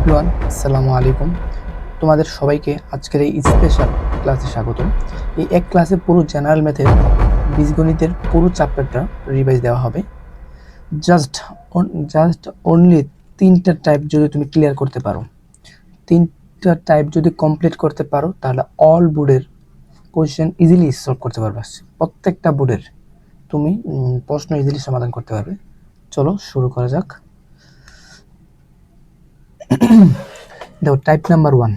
Everyone, আসসালামু আলাইকুম। তোমাদের সবাইকে আজকের এই স্পেশাল ক্লাসে স্বাগতম। এই এক ক্লাসে পুরো জেনারেল ম্যাথের বীজগণিতের পুরো চ্যাপ্টারটা রিভাইজ দেওয়া হবে। জাস্ট অনলি 3টা টাইপ যদি তুমি ক্লিয়ার করতে পারো, 3টা টাইপ যদি কমপ্লিট করতে পারো, তাহলে অল বোর্ডের কোয়েশ্চেন ইজিলি সলভ করতে পারবে। প্রত্যেকটা বোর্ডের তুমি প্রশ্ন ইজিলি সমাধান করতে পারবে। চলো শুরু করা যাক। দেখো, টাইপ নাম্বার 1,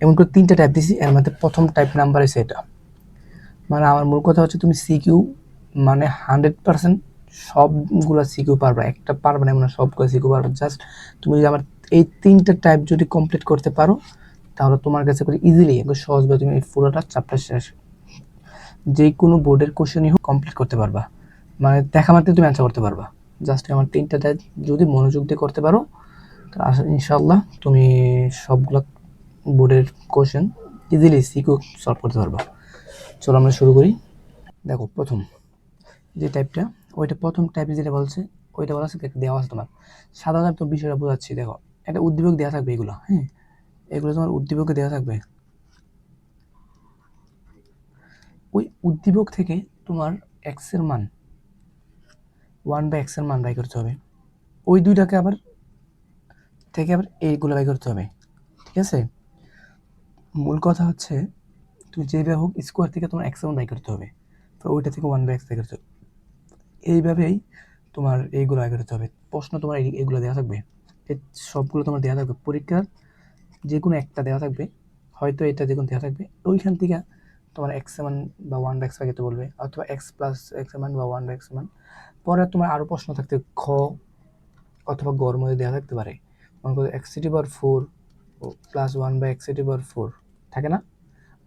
এমন করে 3টা টাইপ দিছি, এর মধ্যে প্রথম টাইপ নাম্বার আছে এটা। মানে আমার মূল কথা হচ্ছে তুমি সিকিউ মানে 100% সবগুলো সিকিউ পারবা, একটা পারবে না এমন সবগুলো সিকিউ পারবে। জাস্ট তুমি যদি আমার এই 3টা টাইপ যদি কমপ্লিট করতে পারো, তাহলে তোমার কাছে করে ইজিলি একটু সহজভাবে তুমি এই পুরোটা চ্যাপ্টার শেষ যে কোনো বোর্ডের কোশ্চেনই হোক কমপ্লিট করতে পারবা। মানে দেখা মাত্র তুমি অ্যান্সার করতে পারবা। জাস্ট আমার 3টা টাইপ যদি মনোযোগ দিয়ে করতে পারো, তাহলে ইনশাল্লাহ তুমি সবগুলো বোর্ডের কোশ্চেন ইজিলি সিকিউ সলভ করতে পারবা। চলো আমরা শুরু করি। দেখো, প্রথম যে টাইপটা, ওইটা প্রথম টাইপে যেটা বলছে, ওইটা বলা আছে দেওয়া আছে তোমার। সাধারণত তো বিষয়টা বোঝাচ্ছি। দেখো, একটা উদ্দীপক দেওয়া থাকবে, এগুলো হ্যাঁ, এগুলো তোমার উদ্দীপকে দেওয়া থাকবে। ওই উদ্দীপক থেকে তোমার এক্স এর মান 1/x এর মান বাই করতে হবে। ওই দুইটাকে আবার এইগুলো বাই করতে হবে। ঠিক আছে, মূল কথা হচ্ছে তুমি যেভাবে হোক স্কোয়ার থেকে তোমার এক্স এর মান বাই করতে হবে, তো ওইটা থেকে 1/x বাই করতে হবে। এইভাবেই তোমার এইগুলো আগে করতে হবে। প্রশ্ন তোমার এইগুলো দেওয়া থাকবে, এই সবগুলো তোমার দেওয়া থাকবে। পরীক্ষার যে কোনো একটা দেওয়া থাকবে, হয়তো এটা যে কোনো দেওয়া থাকবে। ওইখান থেকে তোমার এক্স মান বা 1/x বাগাইতে বলবে, অথবা এক্স প্লাস এক্স মান বা 1/x মান। পরে তোমার আরও প্রশ্ন থাকতে খ অথবা গর মধ্যে দেওয়া থাকতে পারে। মনে করো x⁴ প্লাস 1/x⁴ থাকে না,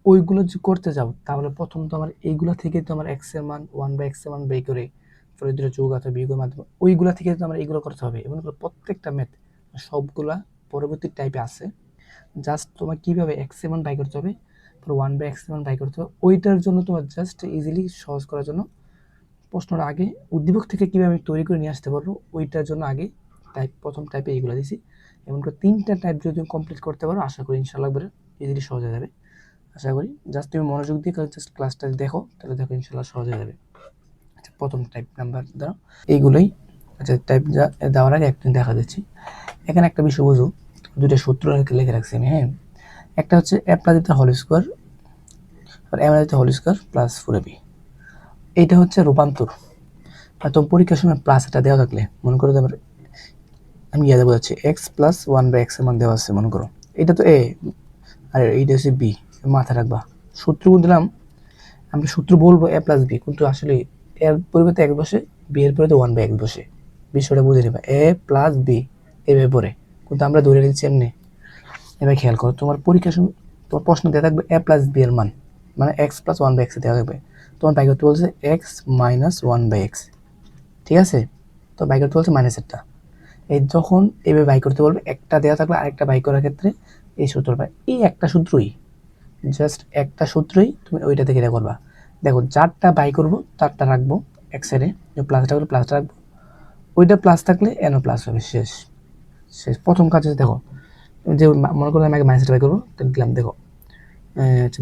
ওইগুলো যদি করতে যাও, তাহলে প্রথম তোমার এইগুলো থেকে তোমার এক্স এর মান 1/x এর মান বের করে পরে দুটো যোগ অথবা বিয়োগের মাধ্যমে ওইগুলো থেকে তোমার এইগুলো করতে হবে। এবং প্রত্যেকটা ম্যাথ সবগুলা পরবর্তী টাইপে আছে। জাস্ট তোমার কীভাবে এক্স এর মান বাই করতে হবে, পরে 1/x এর মান বাই করতে হবে, ওইটার জন্য তোমার জাস্ট ইজিলি সহজ করার জন্য প্রশ্নটা আগে উদ্দীপক থেকে কীভাবে আমি তৈরি করে নিয়ে আসতে পারবো, ওইটার জন্য আগে প্রথম টাইপে এইগুলো দিছি। এমন করে 3টা টাইপ যদি তুমি কমপ্লিট করতে পারো, আশা করি ইনশাআল্লাহ ইজিলি সহজ হয়ে যাবে। আশা করি জাস্ট তুমি মনোযোগ দিয়ে জাস্ট ক্লাসটা দেখো, তাহলে দেখো ইনশাল্লাহ সহজ হয়ে যাবে। আচ্ছা, প্রথম টাইপ নাম্বার দাও এইগুলোই। আচ্ছা, টাইপ দেওয়ার আগে একটা দেখা দিচ্ছি। এখানে একটা বিষয় বুঝো, দুটো সূত্র লিখে রাখছি আমি। হ্যাঁ, একটা হচ্ছে a plus b whole square আর a minus whole square plus 4ab। এইটা হচ্ছে রূপান্তর। আর তোমার পরীক্ষার সময় প্লাস এটা দেওয়া থাকলে মনে করো তোমার, আমি ইয়াদে বোঝাচ্ছি, এক্স প্লাস 1/x এর মান দেওয়া আছে মনে করো, এটা তো এ আর এইটা হচ্ছে বি, মাথায় রাখবা। সূত্র দিলাম, আমরা সূত্র বলবো a প্লাস বি, কিন্তু আসলে এর পরিবর্তে এক বসে, বি এর পরিবর্তে 1/x বসে। বিষয়টা বুঝে নেবা, a প্লাস বি এভাবে পড়ে, কিন্তু আমরা ধরে নিচ্ছি এমনি। এবার খেয়াল করো, তোমার পরীক্ষার সময় তোমার প্রশ্ন দেওয়া থাকবে a প্লাস বি এর মান, মানে এক্স প্লাস 1/x দেওয়া থাকবে। তোমার বাই করতে বলছে এক্স মাইনাস 1/x। ঠিক আছে, তো বাই করতে বলছে মাইনাসেরটা। এই যখন এভাবে বাই করতে বলবে, একটা দেওয়া থাকলে আরেকটা বাই করার ক্ষেত্রে এই সূত্রটা, এই একটা সূত্রই, জাস্ট একটা সূত্রই তুমি ওইটা থেকে এটা করবা। দেখো, যারটা বাই করবো তারটা রাখবো এক সাইডে, প্লাসটা করলে প্লাসটা রাখবো, ওইটা প্লাস থাকলে এনও প্লাস হবে। শেষ শেষ প্রথম কাজ হচ্ছে, দেখো যে মনে করো আমি আগে মাইনাসটা বাই করবো, দিলাম। দেখো,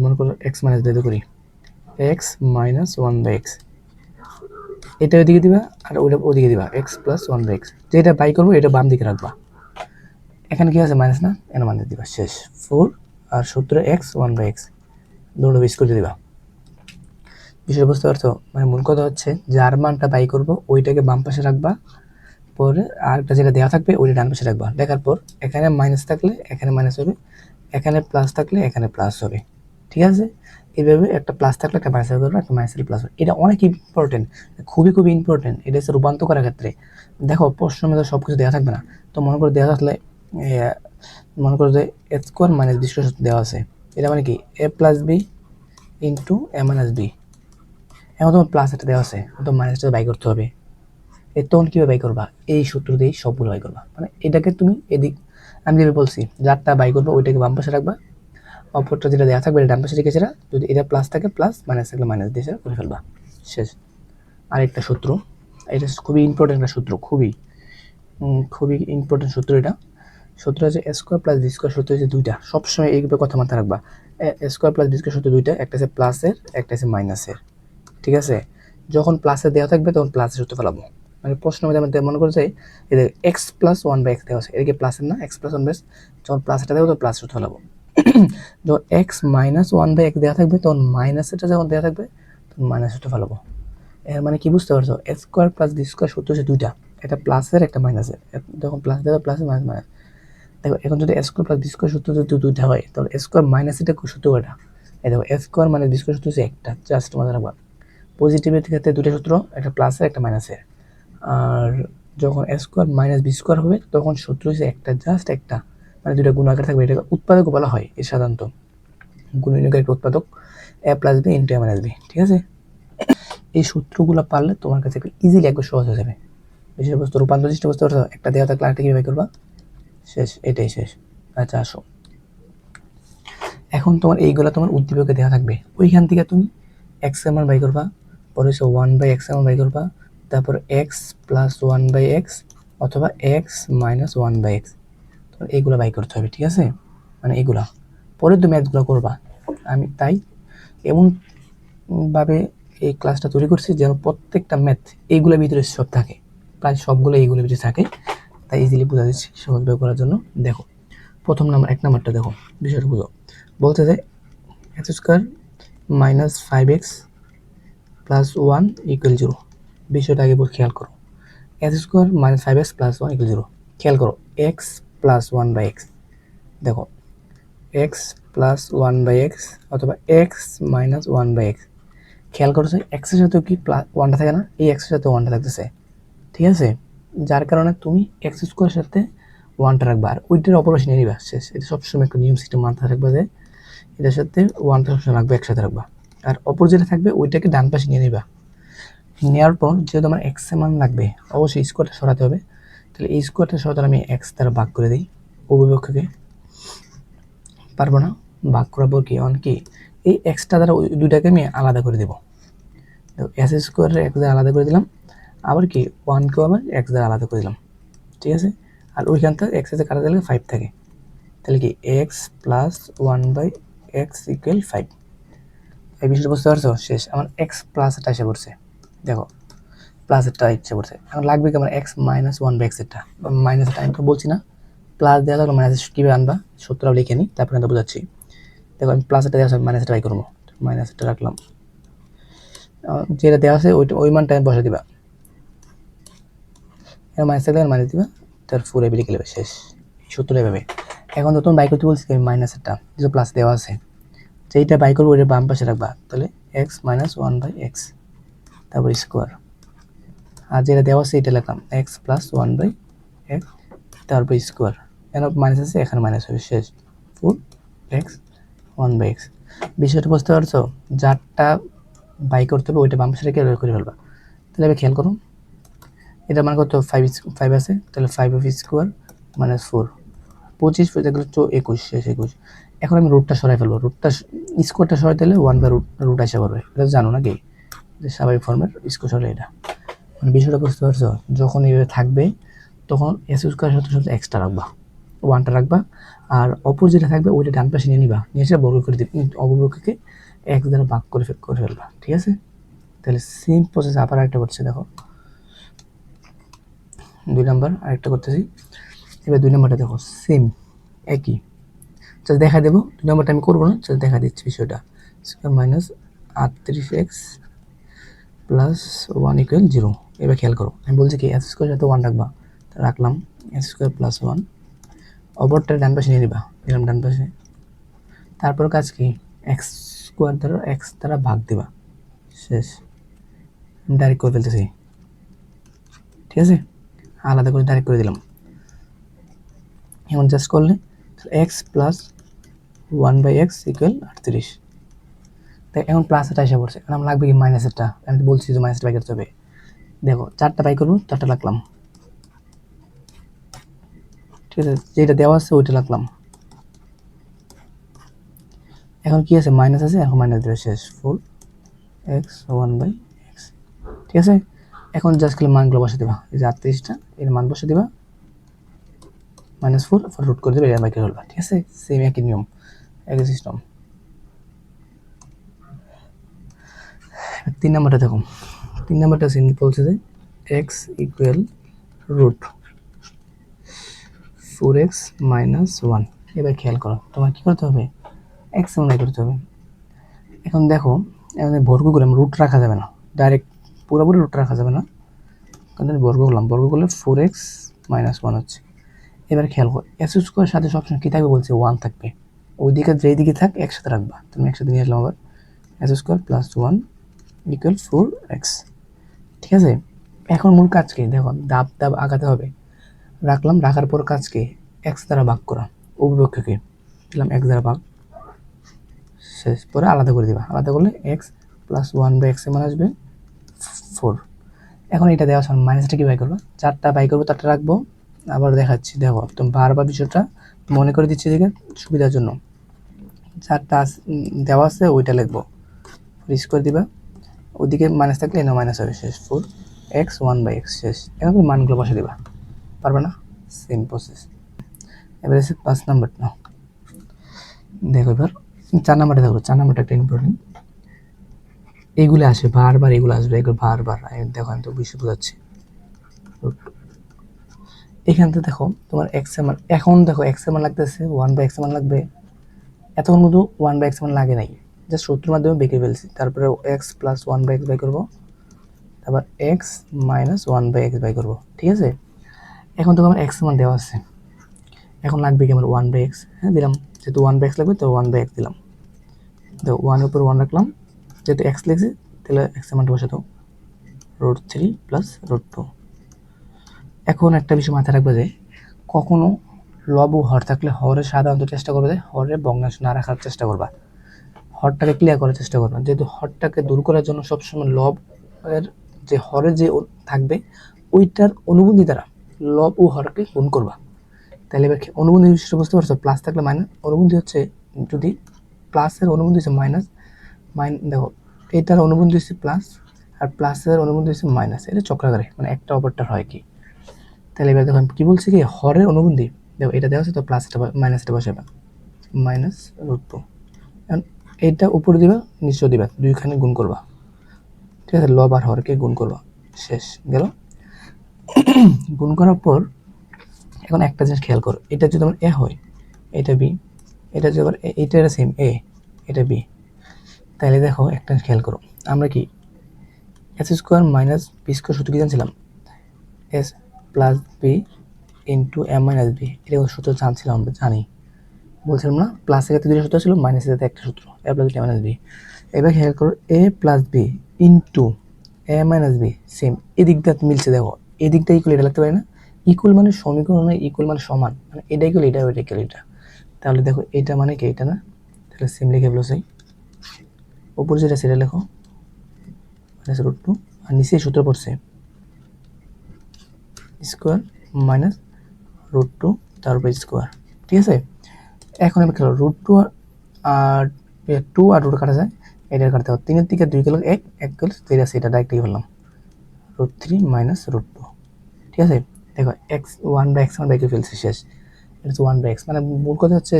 মনে করো এক্স মাইনাস বের করি, এক্স মাইনাস 1/x, এটা ওইদিকে দিবা আর ওইটা ওদিকে দিবা, এক্স প্লাস 1/x। যেটা বাই করবো এটা বাম দিকে রাখবা। এখানে কি আছে মাইনাস না, এনে মাইনাস দিবা। শেষ 4 আর সূত্র এক্স 1/x দুটো বেশ করে দিবা। বিষয় বুঝতে পারছো? মানে মূল কথা হচ্ছে, যার মানটা বাই করবো ওইটাকে বাম পাশে রাখবা, পরে আরেকটা যেটা দেওয়া থাকবে ওইটা ডান পাশে রাখবা। দেখার পর এখানে মাইনাস থাকলে এখানে মাইনাস হবে, এখানে প্লাস থাকলে এখানে প্লাস হবে। ঠিক আছে, এইভাবে একটা প্লাস থাকলে একটা মাইনাস হবে, একটা মাইনাস প্লাস হবে। এটা অনেক ইম্পর্টেন্ট, খুবই খুবই ইম্পর্টেন্ট। এটা হচ্ছে রূপান্তর করার ক্ষেত্রে। দেখো, প্রশ্নের মধ্যে সব কিছু দেওয়া থাকবে না, তো মনে করে দেওয়া থাকলে মনে করো যে এ স্কোয়ার মাইনাস বি স্কোয়ার দেওয়া আছে, এটা মানে কি a plus B into A minus B. এখন তোমার প্লাস একটা দেওয়া আছে, তো মাইনাসটা বাই করতে হবে। তখন কীভাবে বাই করবা, এই সূত্র দিয়েই সবগুলো বাই করবা। মানে এটাকে তুমি এদিক, আমি যেভাবে বলছি, যারটা বাই করবো ওইটাকে বাম পাশে রাখবা, অপরটা যেটা দেওয়া থাকবে এটা ডান পাশে রেখে সেটা, যদি এটা প্লাস থাকে প্লাস, মাইনাস থাকলে মাইনাস দিয়ে সেটা করে ফেলবা। শেষ। আরেকটা সূত্র, এটা খুবই ইম্পর্টেন্ট একটা সূত্র, খুবই খুবই ইম্পর্টেন্ট সূত্র এটা। সূত্র হচ্ছে এ স্কোয়ার প্লাস বি স্কোয়ার সূত্র হচ্ছে দুইটা, সবসময় এইভাবে কথা মাথায় রাখবা। এ স্কোয়ার প্লাস বি স্কোয়ার সূত্র দুইটা, একটা আছে প্লাসের, একটা আছে মাইনাসের, ঠিক আছে? যখন প্লাসে দেওয়া থাকবে তখন প্লাসের সূত্র ফেলাবো। মানে প্রশ্নের মধ্যে আমাদের মনে করছে এদের x plus one by x দেওয়া আছে, এদিকে প্লাসের না, x plus one by x, যখন প্লাসটা দেবো তখন প্লাস সূত্র ফেলাবো। যখন x minus one by x দেওয়া থাকবে তখন মাইনাসটা যখন দেওয়া থাকবে তখন মাইনাস সূত্র ফেলাবো। এর মানে কি বুঝতে পারছো? এ স্কোয়ার প্লাস বি স্কোয়ার সূত্র হচ্ছে দুইটা, একটা প্লাসের একটা মাইনাসের। যখন প্লাস দেওয়া প্লাস মাইনাস মাইনাস, দেখো এখন যদি এ স্কোয়ার প্লাস বি স্কোয়ার সূত্র যদি দুইটা হয় তাহলে এ স্কোয়ার মাইনাস এটা সূত্র কয়টা? এই দেখো এ স্কোয়ার মানে বি স্কোয়ার সূত্র হচ্ছে একটা, জাস্ট তোমাদের রাখবা। পজিটিভের ক্ষেত্রে দুটো সূত্র, একটা প্লাসের একটা মাইনাসের। আর যখন এ স্কোয়ার মাইনাস বি স্কোয়ার হবে তখন সূত্র হচ্ছে একটা, জাস্ট একটা, মানে দুটো গুণ আকারে থাকবে। এটা উৎপাদক বলা হয় এর সাধারণত, গুণনীয়কের একটা উৎপাদক, এ প্লাস বি ইন্টু এ মাইনাস বি, ঠিক আছে? এই সূত্রগুলো পারলে তোমার কাছে ইজিলি একবার সহজ হয়ে যাবে। বিষয়বস্তু রূপান্তর চেষ্টা বুঝতে পারছো? একটা দেওয়া থাকলে আরেকটা কীভাবে করবা, শেষ, এটাই শেষ। আচ্ছা আসো, এখন তোমার এইগুলো তোমার উদ্দীপকে দেওয়া থাকবে, ওইখান থেকে তুমি এক্স এর মান বাই করবা, পরে হচ্ছে ওয়ান বাই এক্স এর মান বাই করবা, তারপর X plus one by X অথবা X minus one by X, তোমার এইগুলো বাই করতে হবে, ঠিক আছে? মানে এইগুলা পরে তুমি ম্যাথগুলো করবা। আমি তাই এমন ভাবে এই ক্লাসটা তৈরি করছি যেন প্রত্যেকটা ম্যাথ এইগুলোর ভিতরে সব থাকে, প্রায় সবগুলো এইগুলোর ভিতরে থাকে, তাই ইজিলি বোঝা যাচ্ছে সহজভাবে করার জন্য। দেখো প্রথম নাম্বার, এক নাম্বারটা দেখো, বিষয়টা বুঝো। বলতে যে X square minus five X plus one equal zero. বিষয়টা আগে খেয়াল করো, X square minus five X plus one equal zero. খেয়াল করো X plus one by X, দেখো x plus one by X অথবা X minus one by X. খেয়াল করছে এক্সের সাথেও কি প্লাস ওয়ানটা থাকে না, এই এক্সের সাথে ওয়ানটা থাকতেছে, ঠিক আছে? যার কারণে তুমি এক্স স্কোয়ারের সাথে ওয়ানটা রাখবা আর ওইটার অপর পাশে নিয়ে নিবা, শেষ। এটা সবসময় একটা নিয়ম সিস্টেম মাথায় রাখবা যে এটার সাথে ওয়ানটা সবসময় রাখবে, একসাথে রাখবা। আর অপর যেটা থাকবে ওইটাকে ডান পাশে নিয়ে নিবা। নেওয়ার পর যেহেতু আমার এক্স এর মান লাগবে, অবশ্যই স্কোয়ারটা সরাতে হবে। তাহলে এই স্কোয়ারটা সরাতে আমি এক্স দ্বারা ভাগ করে দিই উভয়পক্ষকে, পারবো না, ভাগ করার পর কি অন কি এই এক্সটা দ্বারা ওই দুইটাকে আমি আলাদা করে দেবো। এস স্কোয়ারের এক্স দ্বারা আলাদা করে দিলাম, আবার কি ওয়ানকেও আবার এক্স দ্বারা আলাদা করে দিলাম, ঠিক আছে? আর ওইখান থেকে এক্স এর কাটা দিলে ফাইভ থাকে, তাহলে কি x plus one by x equal five. এই বিষয়টা বুঝতে পারছো? শেষ। আমার এক্স প্লাসটা এসে পড়ছে, দেখো প্লাসেরটা ইচ্ছে পড়ছে। এখন লাগবে কি আমার এক্স মাইনাস ওয়ান বাই এক্সেরটা, মাইনাসটা আমি তো বলছি না, প্লাস দেওয়া থাকলে মাইনাস কীভাবে আনবা সূত্রটা লিখে নিই, তারপরে আমি বোঝাচ্ছি। দেখো আমি প্লাসেরটা দেওয়া আছে, মাইনাসটা ট্রাই করবো, মাইনাসটা রাখলাম, যেটা দেওয়া আছে ওইটা ওই মানটা বসে দিবা, মাইনাস থাকলে মাইনাস দিবা, তার ফুল এবিলি লিখে শেষ। সূত্র এভাবে। এখন তো তুমি বাই করতে বলছি আমি মাইনাসেরটা যে প্লাস দেওয়া আছে, যেইটা বাই করবো ওইটা বাম পাশে রাখবা, তাহলে x minus one by x তারপর স্কোয়ার, আর যেটা দেওয়া আছে এটা লিখলাম x plus one by x তারপর স্কোয়ার। এখানে মাইনাস আছে, এখানে মাইনাস হবে, শেষ। ফুল এক্স ওয়ান বাই এক্স। বিষয়টা বুঝতে পারছো? যারটা বাই করতে হবে ওইটা বাম পাশে রেখে করে ফেলবা। তাহলে এবার খেয়াল করো, এটা মানে কত, ফাইভ ফাইভ আছে, তাহলে five of square minus four, 25 এগুলো তো 21, শেষ 21। এখন আমি রুটটা সরাই ফেলবো, রুটটা স্কোয়ারটা সরাই দিলে ওয়ান বাই রুট আসা করবে, এটা জানো নাকি? যে স্বাভাবিক ফর্মের স্কোয়ার সরাই এটা, মানে বিষয়টা বুঝতে পারছো? যখন এইভাবে থাকবে তখন এস স্কোয়ারের সাথে সাথে এক্সট্রা রাখবা, ওয়ানটা রাখবা, আর অপর যেটা থাকবে ওইটা ডান পাশে নিয়ে নিবা, নিয়ে এসে বর্গ করে দিবে, অপরপক্ষকে এক্স দ্বারা ভাগ করে ফেলবা, ঠিক আছে? তাহলে সেম প্রসেস আবার আরেকটা করছে, দেখো 2 নাম্বার আরেকটা করতেছি। এবার 2 নাম্বারটা দেখো সেম একই, জাস্ট দেখা দেবো। 2 নাম্বারটা আমি করবো না, জাস্ট দেখা দিচ্ছি বিষয়টা। Minus 38x plus one equal zero. এবার খেয়াল করো, আমি বলছি কি এস স্কোয়ার সাথে ওয়ান রাখবা, রাখলাম এস স্কোয়ার প্লাস ওয়ান, অপরটা ডান পাশে নিয়ে নিবা, নিলাম ডান পাশে। তারপর কাজ কি, এক্স স্কোয়ার দ্বারা এক্স দ্বারা ভাগ দিবা, শেষ। ডাইরেক্ট করে ফেলতেছি, ঠিক আছে? আলাদা করে ডাইরেক্ট করে দিলাম। এখন জাস্ট করলে x plus one by x equal 38। তাই এখন প্লাস এটা এসে পড়ছে, এখন আমার লাগবে কি মাইনাসেরটা, আমি তো বলছি যে মাইনাসটা বাই করতে হবে। দেখো চারটা বাই করবো, চারটা রাখলাম, ঠিক আছে? যেটা দেওয়া আছে ওইটা রাখলাম। এখন কি আছে, মাইনাস আছে, এখন মাইনাস দেবে, শেষ। ফুল এক্স ওয়ান বাই এক্স, ঠিক আছে? এখন জাস্ট খালি মানগুলো বসে দেবা, এই যে 38টা এর মান বসে দিবা, -4 রুট করে দেবে, এটা বাইকে হলো, ঠিক আছে? সেম একই নিয়ম, একই সিস্টেম। 3 নাম্বারটা দেখো, 3 নাম্বারটা সিম্পল বলছে যে এক্স ইকুয়াল রুট 4x - 1। এবার খেয়াল করো, তোমার কি করতে হবে, এক্স মনে করতে হবে। এখন দেখো, এখানে বর্গ করলাম, রুট রাখা যাবে না, ডাইরেক্ট পুরোপুরি রুট রাখা যাবে না, কারণ বর্গ করলাম, বর্গ করলে 4x - 1 হচ্ছে। এবার খেয়াল করো, এক্স স্কোয়ার সাথে সবসময় কী থাকবে বলছে, 1 থাকবে। ওইদিকে যেই দিকে থাক একসাথে রাখবা, তুমি একসাথে নিয়ে আসলাম আবার, x square plus 1 equal 4x, ঠিক আছে? এখন মূল কাজ কি দেখো, দাব দাব আগাতে হবে। রাখলাম, রাখার পর কাজ কি, এক্স দ্বারা ভাগ করা, অভিপক্ষকে দিলাম এক্স দ্বারা ভাগ, শেষ পরে আলাদা করে দিবা, আলাদা করলে এক্স প্লাস 1/x এর মান আসবে 4। এখন এটা দেওয়া সময় মাইনাসটা কি বাই করবো, 4টা বাই করবো, 4টা রাখবো, আবার দেখাচ্ছি। দেখো তুমি বারবার বিষয়টা মনে করে দিচ্ছি দিকে সুবিধার জন্য, 4টা দেওয়া আছে ওইটা লিখবো, স্কোয়ার দিবা, ওইদিকে মাইনাস থাকলে এনে মাইনাস হবে, শেষ 4x 1/x শেষ। এখন তুমি মানগুলো বসে দিবা, পারবে না? Same process. এবার এসে 5 নাম্বারটা দেখো, এবার 4 নাম্বারটা দেখো, 4 নাম্বারটা একটা ইম্পর্টেন্ট, এইগুলো আসবে বারবার, এগুলো আসবে, এগুলো বারবার। দেখো আমি তো বেশি বোঝাচ্ছি। এখান থেকে দেখো তোমার এক্স এর মান, এখন দেখো এক্স এর মান লাগতেছে 1/x এর মান লাগবে, এতক্ষণ কিন্তু 1/x মান লাগে নাই, জাস্ট সূত্রের মাধ্যমে বেঁকে ফেলছি। তারপরে এক্স প্লাস 1/x বাই করবো, তারপর এক্স মাইনাস 1/x বাই করবো, ঠিক আছে? এখন তো আমার এক্স মান দেওয়া আছে, এখন লাগবে কি আমার 1/x, হ্যাঁ দিলাম, যেহেতু 1/x লাগবে তো 1/x দিলাম, তো 1 উপর 1 রাখলাম, যেহেতু এক্স লিখছি তাহলে এক্স এর মানটা বসে দাও, √3 প্লাস √2। এখন একটা বিষয় মাথায় রাখবে যে কখনো লব ও হর থাকলে হরের সাধারণত চেষ্টা করবে যে হরের ভগ্নাংশ না রাখার চেষ্টা করবা, হরটাকে ক্লিয়ার করার চেষ্টা করবা, যেহেতু হরটাকে দূর করার জন্য সবসময় লব এর যে হরের যে থাকবে ওইটার অনুবন্ধী দ্বারা লব ও হরকে গুণ করবা। তাহলে এবার অনুবন্ধী বিষয়টা বুঝতে পারছো, প্লাস থাকলে মাইনাস, অনুবন্ধী হচ্ছে যদি প্লাসের অনুবন্ধী হচ্ছে মাইনাস, দেখো এটার অনুবন্ধী হচ্ছে প্লাস আর প্লাসের অনুবন্ধী হচ্ছে মাইনাস, এটা চক্রাকারে মানে একটা অপরটার হয় কি। তাহলে এবার দেখো কি বলছি কি, হরের অনুবন্ধী দেখো এটা দেওয়া আছে তো প্লাসটা মাইনাসটা বসাবে, -√2, এইটা উপরে দিবা নিচেও দিবা, দুইখানে গুণ করবা, ঠিক আছে? লব আর হরকে গুণ করবা, শেষ গেল। গুণ করার পর এখন একটা জিনিস খেয়াল করো, এটা যদি আমার এ হয়, এটা বি, এটা যদি আবার এটা সেম এ, এটা বি, তাহলে দেখো একটা খেয়াল করো, আমরা কি a square minus B square সূত্র কি জানছিলাম, a plus B into A minus b, এটা সূত্র জানছিলাম, আমরা জানি, বলছিলাম না প্লাসের ক্ষেত্রে দুটো সূত্র ছিল, মাইনাসের ক্ষেত্রে একটা সূত্র, এ প্লাস বি মাইনাস বি। এবার খেয়াল করো এ প্লাস বি ইন্টু এ মাইনাস বি সেম, এদিকটা মিলছে, দেখো এদিকটা ইকুয়াল, এটা লাগতে পারে না, ইকুয়াল মানে সমীকরণ, ইকুয়াল মানে সমান, মানে এটা ইকুয়াল এটা, ওইটা ইকুয়াল এটা, তাহলে দেখো এটা মানে কি এটা না, তাহলে সেম লিখে ফেলো, সেই উপর যেটা সেটা লেখো -√2, আর নিচে সূত্র পড়ছে স্কোয়ার মাইনাস √2 তারপর স্কোয়ার, ঠিক আছে? এখন এবার খেলো √2 আর 2 আর 2 কাটা যায়, এটা কাটতে হবে, 3 এর দিকে 2 গেল 1, 1 গেল 3 আছে, এটা ডাইরেক্ট লিখে ফেললাম, √3 মাইনাস √2, ঠিক আছে? দেখো এক্স 1/x মান বাইকে ফেলছি, শেষ। এটা হচ্ছে 1/x, মানে মূল কথা হচ্ছে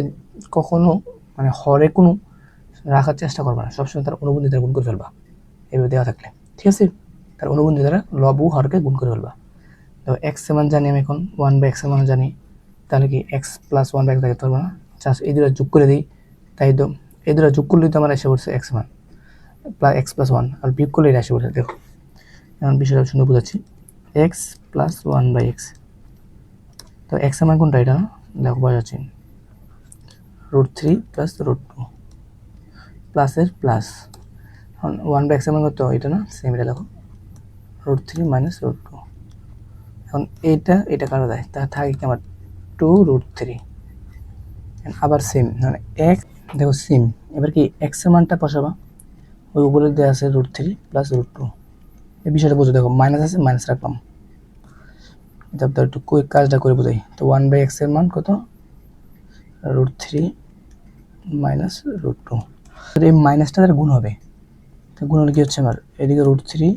কখনো মানে হরে কোনো রাখার চেষ্টা করবা না, সবসময় তার অনুবন্ধী দ্বারা গুণ করে ফেলবা, এভাবে দেওয়া থাকলে, ঠিক আছে? তার অনুবন্ধী দ্বারা লব ও হরকে গুণ করে ফেলবা। দেখো এক্স এর মান জানি আমি এখন, 1/x এর মান জানি, তাহলে কি এক্স প্লাস 1/x দেখাতে পারবো না, জাস্ট এই দুটো যোগ করে দিই, তাই তো এই দুটো যোগ করলেই তো আমার এসে পড়ছে এক্স মান প্লাস এক্স প্লাস 1, আর বিয়োগ করলে এটা এসে পড়ছে। দেখো এখন বিষয়টা সুন্দর বোঝাচ্ছি, এক্স প্লাস 1/x, তো এক্স এর মান কোনটা, এটা না, দেখো বোঝাচ্ছি, √3 প্লাস √2 প্লাসের প্লাস, এখন 1/x এর মান কত, এটা না, সেম এটা দেখো √3 মাইনাস √2, এখন এটা কাটা যায়, তা থাকে কি আমার 2√3, আবার সেম মানে এক্স, দেখো সেম, এবার কি এক্স এর মানটা বসাবা, ওই উপরে দেওয়া আছে √3 প্লাস √2, এই বিষয়টা বুঝো, দেখো মাইনাস আছে মাইনাস রাখলাম, তারপর একটু কাজটা করে বোঝাই, তো 1/x এর মান কত, √3 মাইনাস √2, এই মাইনাসটা তার গুণ হবে, তো গুণ হলে কি হচ্ছে আমার এদিকে √3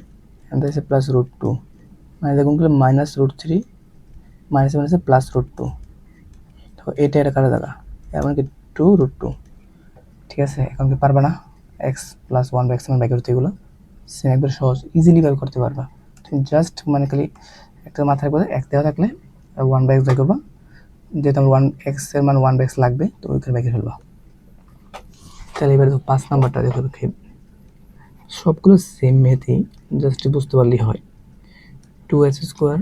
এখান থেকে প্লাস √2, মানে গুণ করলে -√3 মাইনাস মাইনাসে প্লাস √2, এটা কাটা জায়গা, এমনকি 2√2, ঠিক আছে। এখন কি পারবা না x প্লাস 1/x বাই করতে, এগুলো সেম একবার সহজ ইজিলি বাই করতে পারবা। তুমি জাস্ট মানে খালি একটা মাথায় করে x দেওয়া থাকলে 1/x বাই করবা, যেহেতু আমার 1x এর মান 1/x লাগবে তো ওইখানে বাই করে ফেলবা। তাহলে এবার 5 নাম্বারটা দেখো, সবগুলো সেম মেথই, জাস্ট বুঝতে পারলেই হয়। 2s²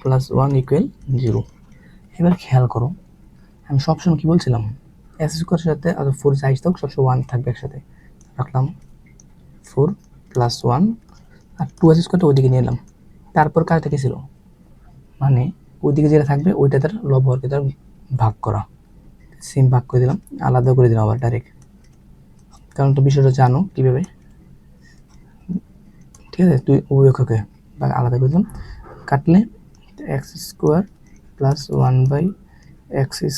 plus 1 equal 0। এবার খেয়াল করো, আমি সবসময় কি বলছিলাম, s² সাথে আর 4 সাইজ থাক সবসময় 1 থাকবে একসাথে, রাখলাম 4 প্লাস 1 আর 2s² ওইদিকে নিয়ে এলাম। তারপর কাজটা কি ছিল, মানে ওইদিকে যেটা থাকবে ওইটা তার লবহরকে তার ভাগ করা, সেম ভাগ করে দিলাম, আলাদা করে দিলাম আবার ডাইরেক্ট, কারণ তো বিষয়টা জানো কীভাবে, ঠিক আছে। তুই উভয়কে আলাদা করে দিলাম, কাটলে x² প্লাস 1/x²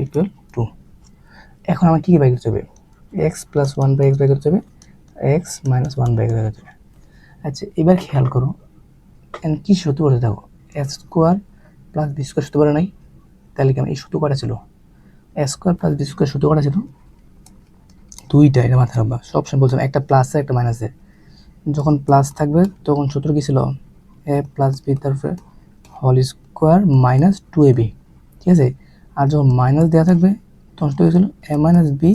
ইকুয়াল 2। এখন আমার কী বাই করতে হবে, x প্লাস 1/x বাই করতে হবে, x মাইনাস 1/x বাই করতে হবে। আচ্ছা এবার খেয়াল করো, কি সূত্র করে দেখো, s² প্লাস b² সূত্র করে নাই, তাহলে কি আমার এই সূত্র কটা ছিল, s² প্লাস b² সূত্র কটা ছিল, দুইটা, এটা মাথায় রাখবা। সবসময় বলছিলাম একটা প্লাসে একটা মাইনাসে, যখন প্লাস থাকবে তখন সূত্র কী ছিল, a প্লাস বি তারপরে হোল স্কোয়ার মাইনাস 2ab, ঠিক আছে। আর যখন মাইনাস দেওয়া থাকবে তখন সূত্র কী ছিল, a minus b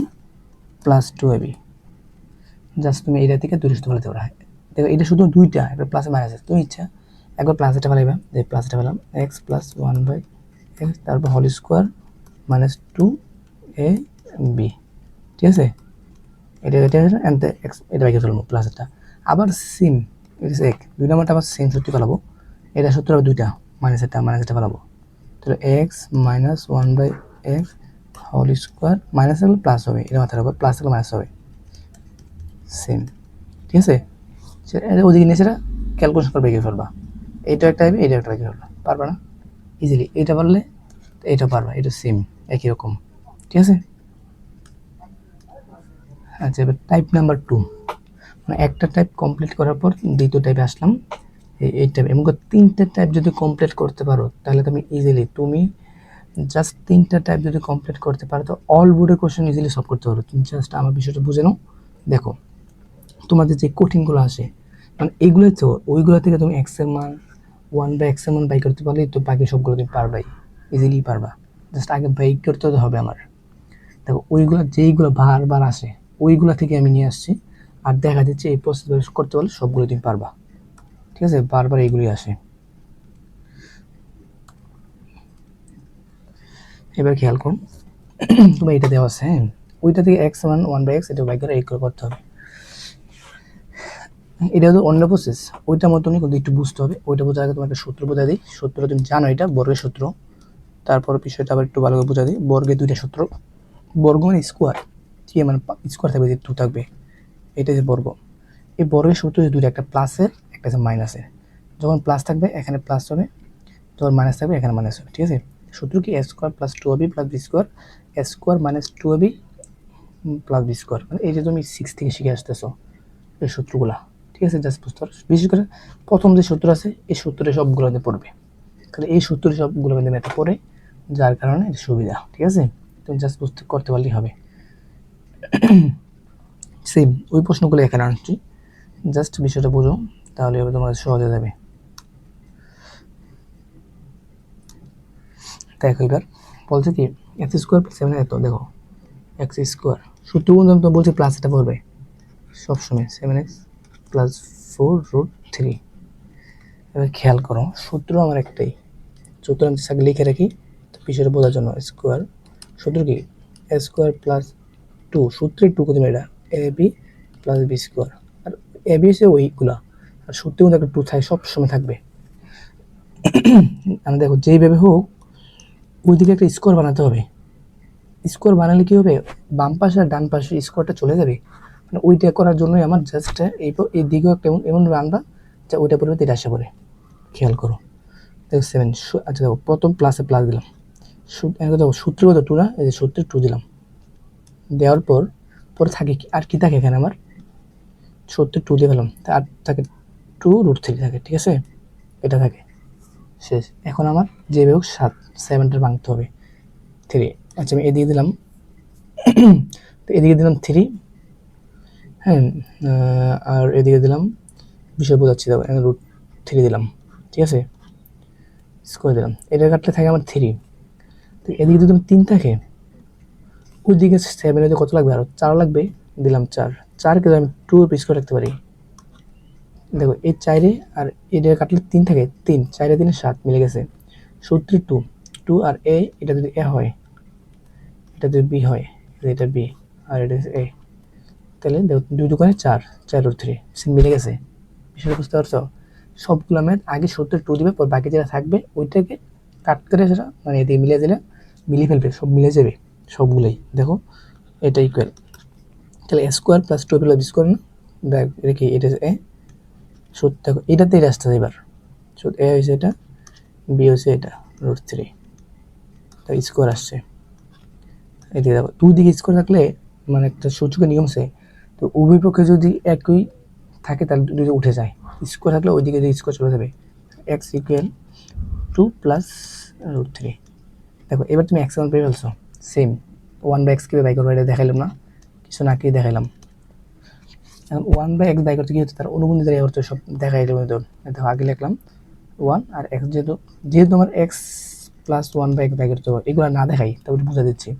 plus 2ab। Just তুমি এটা থেকে দূরে সূত্র ফেলাতে পারো। দেখো এটা শুধু দুইটা, একটা প্লাসে মাইনাসে, তুমি ইচ্ছা একবার প্লাসটা ফেলাইবা, যে প্লাসটা ফেলাম এক্স প্লাস 1/x, তারপর হোল স্কোয়ার মাইনাস 2ab, ঠিক আছে। এটা এক্স এটা বাইকে ফেলবো প্লাসটা, আবার সিম এটা এক, দুই নাম্বারটা আবার সেম সূত্র ফেলাবো, এটা সূত্র আবার দুইটা, মাইনাসটা ফেলাবো, তাহলে x minus 1/x whole square, মাইনাস হলে প্লাস হবে, এটা মাথায় রাখবো, প্লাস হলে মাইনাস হবে, সেম, ঠিক আছে। ওদিকে নিয়ে সেটা ক্যালকুলেশন করে বেরিয়ে ফেলবা, এইটা একটা হবে, এটা একটা বেরিয়ে ফেলবা, পারবা না ইজিলি, এটা পারলে এটা পারবা, এটা সেম একই রকম, ঠিক আছে। আচ্ছা এবার টাইপ নাম্বার 2, মানে একটা টাইপ কমপ্লিট করার পর দ্বিতীয় টাইপে আসলাম, এই টাইপ, এবং 3টে টাইপ যদি কমপ্লিট করতে পারো তাহলে তুমি ইজিলি, তুমি জাস্ট 3টা টাইপ যদি কমপ্লিট করতে পারো তো অল বোর্ডের কোশ্চেন ইজিলি সলভ করতে পারো। তুমি জাস্ট আমার বিষয়টা বুঝে নাও, দেখো তোমাদের যে কঠিনগুলো আসে, মানে এইগুলো তো ওইগুলো থেকে তুমি এক্সের মান 1/x এর মান বাই করতে পারলেই তো বাকি সবগুলো তুমি পারবাই, ইজিলি পারবা। জাস্ট আগে বাই করতে হবে আমার, দেখো ওইগুলো যেইগুলো বারবার আসে ওইগুলো থেকে আমি নিয়ে আসছি, আর দেখা যাচ্ছে এই প্রসেস করতে পারলে সবগুলো তুমি পারবা, ঠিক আছে। বারবার এইগুলোই আসে। এবার খেয়াল করুন, তোমার এটা দেওয়া আছে, হ্যাঁ, ওইটা থেকে x মান 1/x, এটা বাই করে এই করতে হবে, এটা তো অন্য প্রসেস, ওইটার মতনই কিন্তু একটু বুঝতে হবে। ওইটা বোঝার আগে তোমার একটা সূত্র বোঝা দিই, সূত্র তুমি জানো, এটা বর্গের সূত্র। তারপর বিষয়টা আবার একটু ভালো করে বোঝা দিই, বর্গের দুইটা সূত্র, বর্গ মানে স্কোয়ার, ঠিক আছে, মানে স্কোয়ার থাকবে, যে 2 থাকবে, এটা যে বর্গ। এই বর্গের সূত্র যে দুইটা, একটা প্লাসের একটা আছে মাইনাসের, যখন প্লাস থাকবে এখানে প্লাস হবে, যখন মাইনাস থাকবে এখানে মাইনাস হবে, ঠিক আছে। সূত্র কি, a² plus 2ab plus b² a² minus 2ab plus b², মানে এই যে তুমি 6 থেকে শিখে আসতেছো এই সূত্রগুলা, ঠিক আছে। জাস্ট বুঝতে পারো, বিশেষ করে প্রথম যে সূত্র আছে এই সূত্রে সবগুলোতে পড়বে, কারণ এই সূত্রে সবগুলো মধ্যে ম্যাথে পড়ে, যার কারণে এটা সুবিধা, ঠিক আছে। তুমি জাস্ট বুঝতে করতে পারলেই হবে। সেম ওই প্রশ্নগুলো এখানে আনছি, জাস্ট বিষয়টা বোঝো, তাহলে এবার তোমার সহজ হয়ে যাবে। দেখো এবার বলছে কি, x² প্লাস 7 এত, দেখো x² সূত্র বন্ধু আমি তো বলছি প্লাস এটা পড়বে সবসময়, 7x প্লাস 4√3। এবার খেয়াল করো, সূত্র আমার একটাই, সূত্র আমি আগে লিখে রাখি তো বিষয়টা বোঝার জন্য, স্কোয়ার সূত্র কি, a² প্লাস 2, সূত্রে 2 কত এটা ab প্লাস b², আর ab এসে ওইগুলা, আর সূত্রে মধ্যে একটা 2 থাকে, সবসময় থাকবে। আমি দেখো যেইভাবে হোক ওইদিকে একটা স্কোয়ার বানাতে হবে, স্কোয়ার বানালে কী হবে, বাম পাশে আর ডান পাশে স্কোয়ারটা চলে যাবে, মানে ওইটা করার জন্যই আমার জাস্ট এই দিকেও একটা এমন রানবা যা ওইটা পরিবর্তে এটা আসা পড়ে। খেয়াল করো, দেখো 7, আচ্ছা দেখো প্রথম প্লাসে প্লাস দিলাম, দেখো সূত্র কত 2 না, এই যে সূত্রে 2 দিলাম, দেওয়ার পর পরে থাকে আর কি থাকে এখানে আমার, সূত্রে 2 দিয়ে ফেলাম, আর থাকে 2√3 থাকে, ঠিক আছে, এটা থাকে শেষ। এখন আমার যেভাবে হোক 7টা ভাঙতে হবে 3। আচ্ছা আমি এদিকে দিলাম তো এদিকে দিলাম 3, হ্যাঁ, আর এদিকে দিলাম বিষয় বোঝাচ্ছি, দেখো √3 দিলাম, ঠিক আছে, স্কোয়ার দিলাম। এটা কাটলে থাকে আমার 3। তো এদিকে যদি 3 থাকে, ওইদিকে 7 কত লাগবে, আরও 4 লাগবে, দিলাম 4। 4কে আমি 2 পিস করে রাখতে পারি। দেখো এই 4 আর এটা কাটলে 3 থাকে, 3 4 3 7 মিলে গেছে। সূত্রে 2 2 আর এ, এটা যদি এ হয়, এটা যদি বি হয়, এটা বি আর এটা এ, তাহলে দেখো 2 দোকানে 4 4 √3 মিলে গেছে। বিষয়টা বুঝতে পারছো? সবগুলো ম্যাথ আগে সূত্রে 2 দিবে, পর বাকি যেটা থাকবে ওইটাকে কাট করে সেটা মানে এদিকে মিলিয়ে দিলে মিলিয়ে ফেলবে, সব মিলে যাবে সবগুলোই। দেখো এটা ইকুয়াল, তাহলে square plus 2 plus b square না, দেখ এটা কি, এটা এ সূত্র, দেখো এটাতেই রাস্তা এবার সূত্র এ হয়েছে এটা, বি হয়েছে এটা √3, তাই স্কোয়ার আসছে। এদিকে দেখো দুই দিকে স্কোয়ার থাকলে মানে একটা সূচকের নিয়ম আছে, তো উভয় পক্ষে যদি একই থাকে তাহলে দুটো উঠে যায়, স্কোয়ার থাকলে ওইদিকে স্কোয়ার চলে যাবে। X equal 2 plus √3। দেখো এবার তুমি এক্স পেয়ে ফেলছো, সেম 1/x কীভাবে বাই করবো এটা দেখাইলাম না, কিছু না কি দেখাইলাম। এখন 1/x বাই করতে কি হচ্ছে, তার অনুবন্ধী দ্বারা করতে সব দেখাই দেবো। দেখো আগে লিখলাম 1 আর এক্স, যেহেতু যেহেতু আমার এক্স প্লাস 1/x বাই করতে হবে, এগুলো না দেখাই তারপরে বুঝা দিচ্ছি।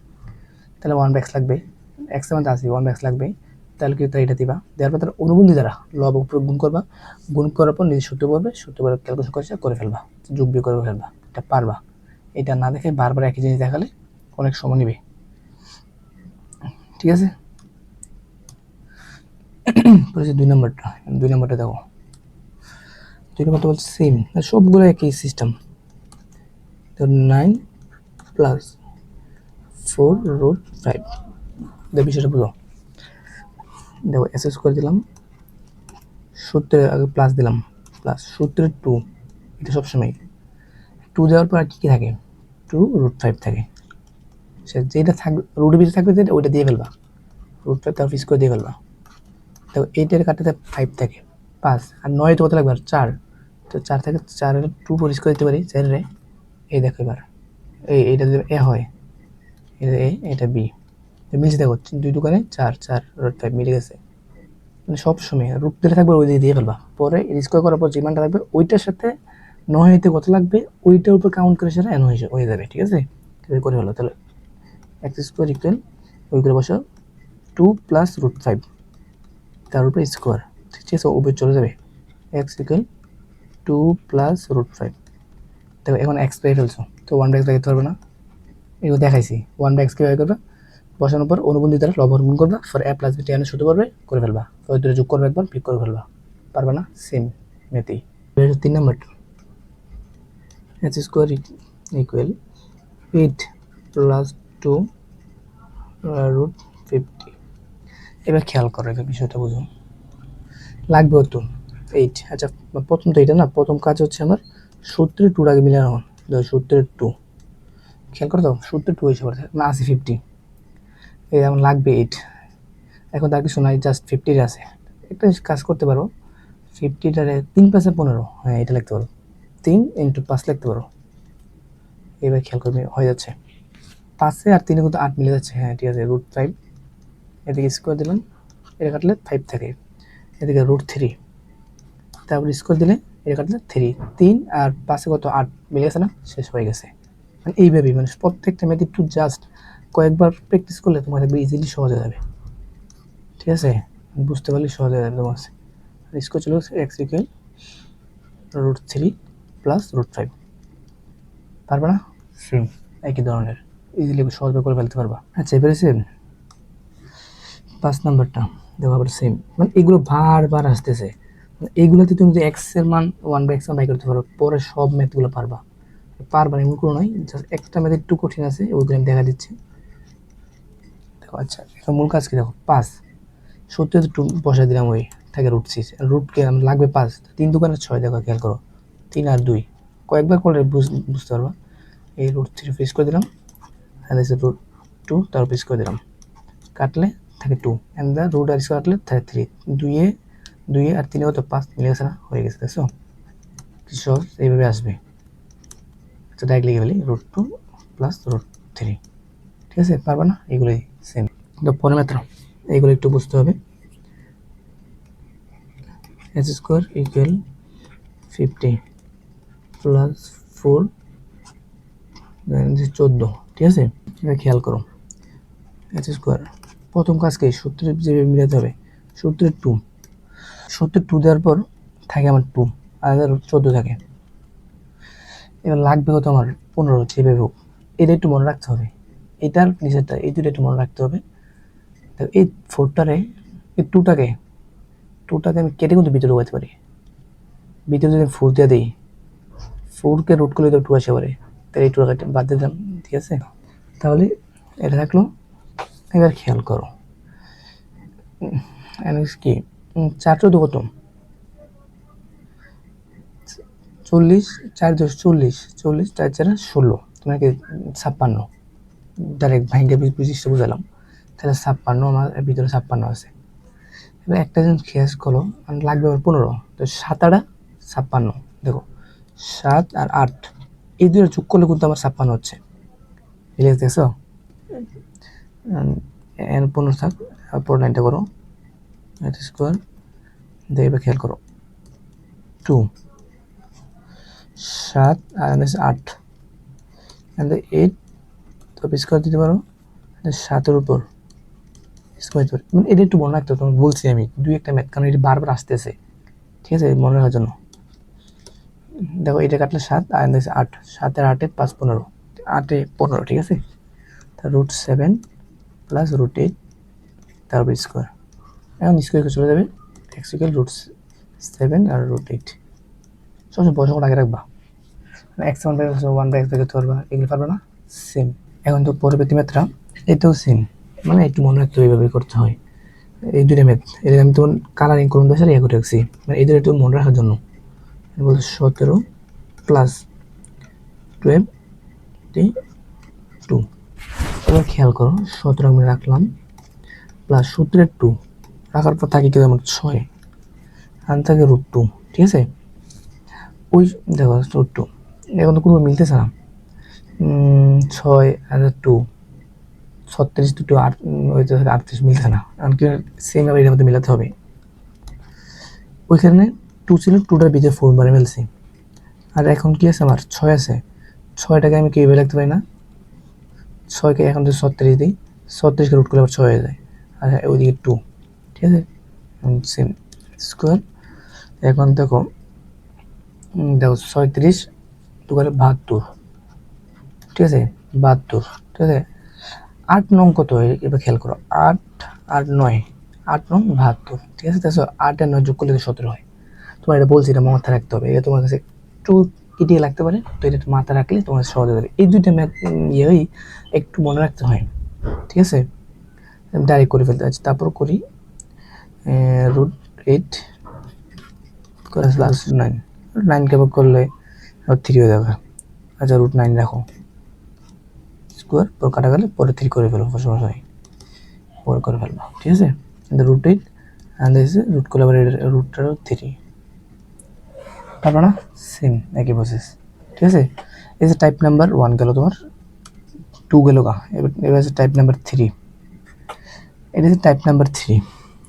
তাহলে 1/x লাগবে, এক্স এর মধ্যে আছে 1/x লাগবে, তাহলে কি এটা দিবা, দেওয়ার পর তার অনুবন্ধী দ্বারা লব উপর গুণ করবা, গুণ করার পর নিজে সূত্র পড়বে, সূত্র পড়ে ক্যালকুলেশন করে ফেলবা, যোগ বিয়োগ করে ফেলবা, এটা পারবা। এটা না দেখে বারবার একই জিনিস দেখালে অনেক সময় নিবে, ঠিক আছে। বলেছে 2 নম্বরটা, 2 নম্বরটা দেখো, 2 নম্বরটা বলছে সেম, সবগুলো একই সিস্টেম। তো 9 প্লাস 4√5, দেখো বিষয়টা বুঝো। দেখো এস স্কোয়ার দিলাম, সূত্রের আগে প্লাস দিলাম, প্লাস সূত্রের 2, এটা সবসময় 2 দেওয়ার পর আর কী থাকে, 2√5 থাকে, সে যেটা থাকবে রুটের ভিতরে থাকবে যেটা ওইটা দিয়ে ফেলবা, √5 তার ফিক্স করে দিয়ে ফেলবা। দেখো এইটার কাটাতে 5 থাকে, 5 আর 9 তো কত লাগবে, আর 4, তো 4 থেকে 4 2 পরিষ্কার দিতে পারি 4 রে। এই দেখো এবার এইটা যদি এ হয়, এটা এ এটা বি, মিলছে দেখো 2 দোকানে 4 4√5 মিলে গেছে। মানে সবসময় রুট দিলে থাকবে ওই দিকে দিয়ে ফেলবা, পরে স্কোয়ার করার পর যে মানটা থাকবে ওইটার সাথে 9 কত লাগবে ওইটার উপর কাউন্ট করে সেটা এন হয়ে যাবে, ঠিক আছে, করে ফেলো। তাহলে এক্স স্কোয়ার ইকুয়াল ওই করে বসো 2 প্লাস √5 তার উপরে স্কোয়ার, ঠিক আছে, উপরে চলে যাবে, এক্স ইকুয়াল 2 প্লাস √5। দেখো এখন এক্স পেয়ে ফেলছো, তো 1/x দেখাতে পারবে না, এগুলো দেখাইছি। 1/x কীভাবে করবে, বসানোর পর অনুবন্ধী দ্বারা লব গুণ করবা, ফর এ প্লাস বি টেনের সূত্র পারবে করে ফেলবা, ওই দুটো যোগ করবে একবার, পিক করে ফেলবা, পারবে না, সেম মেথি। 3 নম্বরটা, এক্স স্কোয়ার ইকুয়াল 8 প্লাস 2√50। এবার খেয়াল করো, এবার বিষয়টা বুঝো, লাগবে তো 8। আচ্ছা প্রথম তো এটা না, প্রথম কাজ হচ্ছে আমার সূত্রের 2 আগে মিলানো, সূত্রের 2 খেয়াল করে দাও, সূত্রের 2 হিসেবে না আছে 50, এই যেমন লাগবে 8। এখন তার কিছু নাই, জাস্ট 50 আছে, একটা কাজ করতে পারো, 50টারে 3 5 15, হ্যাঁ এটা লিখতে পারো, 3 × 5 লিখতে পারো। এবার খেয়াল করবে হয়ে যাচ্ছে, 5 আর 3 কিন্তু 8 মিলে যাচ্ছে, হ্যাঁ ঠিক আছে, √5, এদিকে স্কোয়ার দিলাম, এটা কাটলে 5 থাকে, এদিকে √3, তারপর স্কোয়ার দিলে এটা কাটলে 3, 3 আর 5 কত 8 মিলে গেছে না, শেষ হয়ে গেছে। মানে এইভাবেই মানে প্রত্যেকটা ম্যাথ একটু জাস্ট কয়েকবার প্র্যাকটিস করলে তোমার দেখবে ইজিলি সহজ হয়ে যাবে, ঠিক আছে, বুঝতে পারলে সহজ হয়ে যাবে তোমার। স্কোয়ার চলে গেছে, এক্স ইকুয়াল √3 প্লাস √5, পারবে না, সেম একই ধরনের, ইজিলি সহজভাবে করে ফেলতে পারবা। আচ্ছা এবারে সেম 5 নম্বরটা দেখো, আবার সেম, মানে এগুলো বারবার আসতেছে, এইগুলোতে তুমি যদি এক্স এর মান 1/x বাই করতে পারো, পরে সব ম্যাথগুলো পারবা, পারবা এমন কোনো নয়, জাস্ট একটা ম্যাথ একটু কঠিন আছে, ওইগুলো আমি দেখা দিচ্ছি। দেখো আচ্ছা এখন মূল কাজ কি, দেখো 5 সত্যি তো বসাই দিলাম, ওই থাকে √6, রুটকে আমার লাগবে 5, 3 দোকানে 6, দেখো খেয়াল করো 3 আর 2 কয়েকবার করলে বুঝতে পারবা। এই √3 ফিক্স করে দিলাম, আর √2 তার ফিক্স করে দিলাম, কাটলে থাকে 2 অ্যান্ড দ্য রুট আর স্কোয়ার কাটলে থাকে 3, 2 আর 3 কত 5 মিলে গেছে না, হয়ে গেছে, দেখছো কি সহজ, এইভাবে আসবে। তো ডাইরেক্ট লিখে ফেলি √2 প্লাস √3, ঠিক আছে? পারবা না? এগুলোই সেম। তো পরের ম্যাথড এইগুলো একটু বুঝতে হবে। এক্স স্কোয়ার ইকুয়াল 50 প্লাস 4 14, ঠিক আছে? এটা খেয়াল করো। এক্স স্কোয়ার প্রথম কাজকে সূত্রের যে মিলাতে হবে, সূত্রের 2 দেওয়ার পর থাকে আমার 2 আর 14 থাকে। এবার লাগবে কত আমার 15, যেভাবে হোক এটা একটু মনে রাখতে হবে। এটার নিচেরটা এই দুটো একটু মনে রাখতে হবে। তো এই 4টারে এই 2টাকে আমি কেটে কিন্তু ভিতরে ঢোকাতে পারি। ভিতরে যদি 4 দিয়ে দিই, 4কে রুট করলে তো 2 আসে পারে, তাই এই 2 বাদ দিয়ে দিলাম, ঠিক আছে? তাহলে এটা থাকলো। এবার খেয়াল করো কি 4 14 কত? 40, 4 10 40, 40 4 4 16, তোমাকে 56 ডাইরেক্ট ভাইঙ্গা 25টা বুঝালাম। তাহলে 56 আমার ভিতরে 56 আছে। এবার একটা জিনিস খেয়াল করো, লাগবে আমার 15, তো 7 8 56, দেখো 7 আর 8 এই দুটো যোগ করলে কিন্তু আমার 56 হচ্ছে, মিলে দেখছো? এন 15 থাক, পর লাইনটা করো এক্স স্কোয়ার, দেখবে খেয়াল করো 2 7 আর 8 8, তো স্কোয়ার দিতে পারো 7-এর উপর স্কোয়ার দিতে পারো। মানে এটা একটু মনে রাখতে হবে, তোমার বলছি আমি 2-একটা ম্যাথ, কারণ এটা বারবার আসতেছে, ঠিক আছে? মনে রাখার জন্য দেখো এটা কাটলে 7 আর 8, 7 আর 8 5 15, 8 15, ঠিক আছে? তা √7 প্লাস √8 তারপর স্কোয়ার। এখন স্কোয়ার চলে যাবে এক্স ইকুয়াল √7 আর √8। সবসময় বড় সংখ্যা আগে রাখবা, এক্স 1/x করতে পারবা, এগুলো পারবা না? সেম। এখন তো পরবর্তী ম্যাথটা এটাও সেম, মানে একটু মনে রাখতে এইভাবে করতে হয়। এই দুটো ম্যাথ এটা আমি তোমার কালারিং করুন দেশের ইয়ে করে রাখছি, মানে এই দুটো একটু মনে রাখার জন্য। বলতে 17 প্লাস 12 এবার খেয়াল করো 17 আমি রাখলাম প্লাস সূত্রের 2 রাখার পর থাকে কেউ আমার 6 আর থাকে √2, ঠিক আছে? ওই দেখো √2 এখন তো কোনো মিলতেছে না। 6 আর 2 36 দুটো 8 হইতে 38 মিলতেছে না, কারণ কি সেম ভাবে এর মধ্যে মিলাতে হবে। ওইখানে 2 ছিল, 2টার ভিতরে 4 বারে মিলছি। আর এখন কি আছে আমার 6 আছে, 6টাকে আমি কিভাবে লিখতে পারি না, 6কে এখন যদি 36 দিই, 36কে রুট করলে আবার 6 হয়ে যায়, আর ওইদিকে 2, ঠিক আছে? Same square. এখন দেখো 36 2 করে 72, ঠিক আছে? 72, ঠিক আছে? 8 নং কত এবার খেয়াল করো, 8 আর 9, 8 নং 72, ঠিক আছে? দেখো 8 আর 9 যোগ করলে 17 হয়। তোমার এটা বলছি, এটা মাথায় রাখতে হবে, এটা তোমার কাছে একটু কেটে লাগতে পারে, তো এটা মাথায় রাখলে তোমার সহজ হয়ে যাবে। এই দুইটা ম্যাথ ইয়েই একটু মনে রাখতে হয়, ঠিক আছে? ডাইরেক্ট করে ফেলতে আছে, তারপর করি √8 প্লাস 9, 9কে ভাগ করলে 3 হয়ে যাবে। আচ্ছা √9 রাখো, স্কোয়ার পর কাটা গেলে পরে 3 করে ফেলবো, সমস্যা হয় পরে করে ফেলবো, ঠিক আছে? √8 and this is রুট করলে আবার √3 পারবো না? সেম একই প্রসেস, ঠিক আছে? এই যে টাইপ নাম্বার 1 গেল, তোমার 2 গেল গা, এবার টাইপ নাম্বার 3, এটা হচ্ছে টাইপ নাম্বার 3,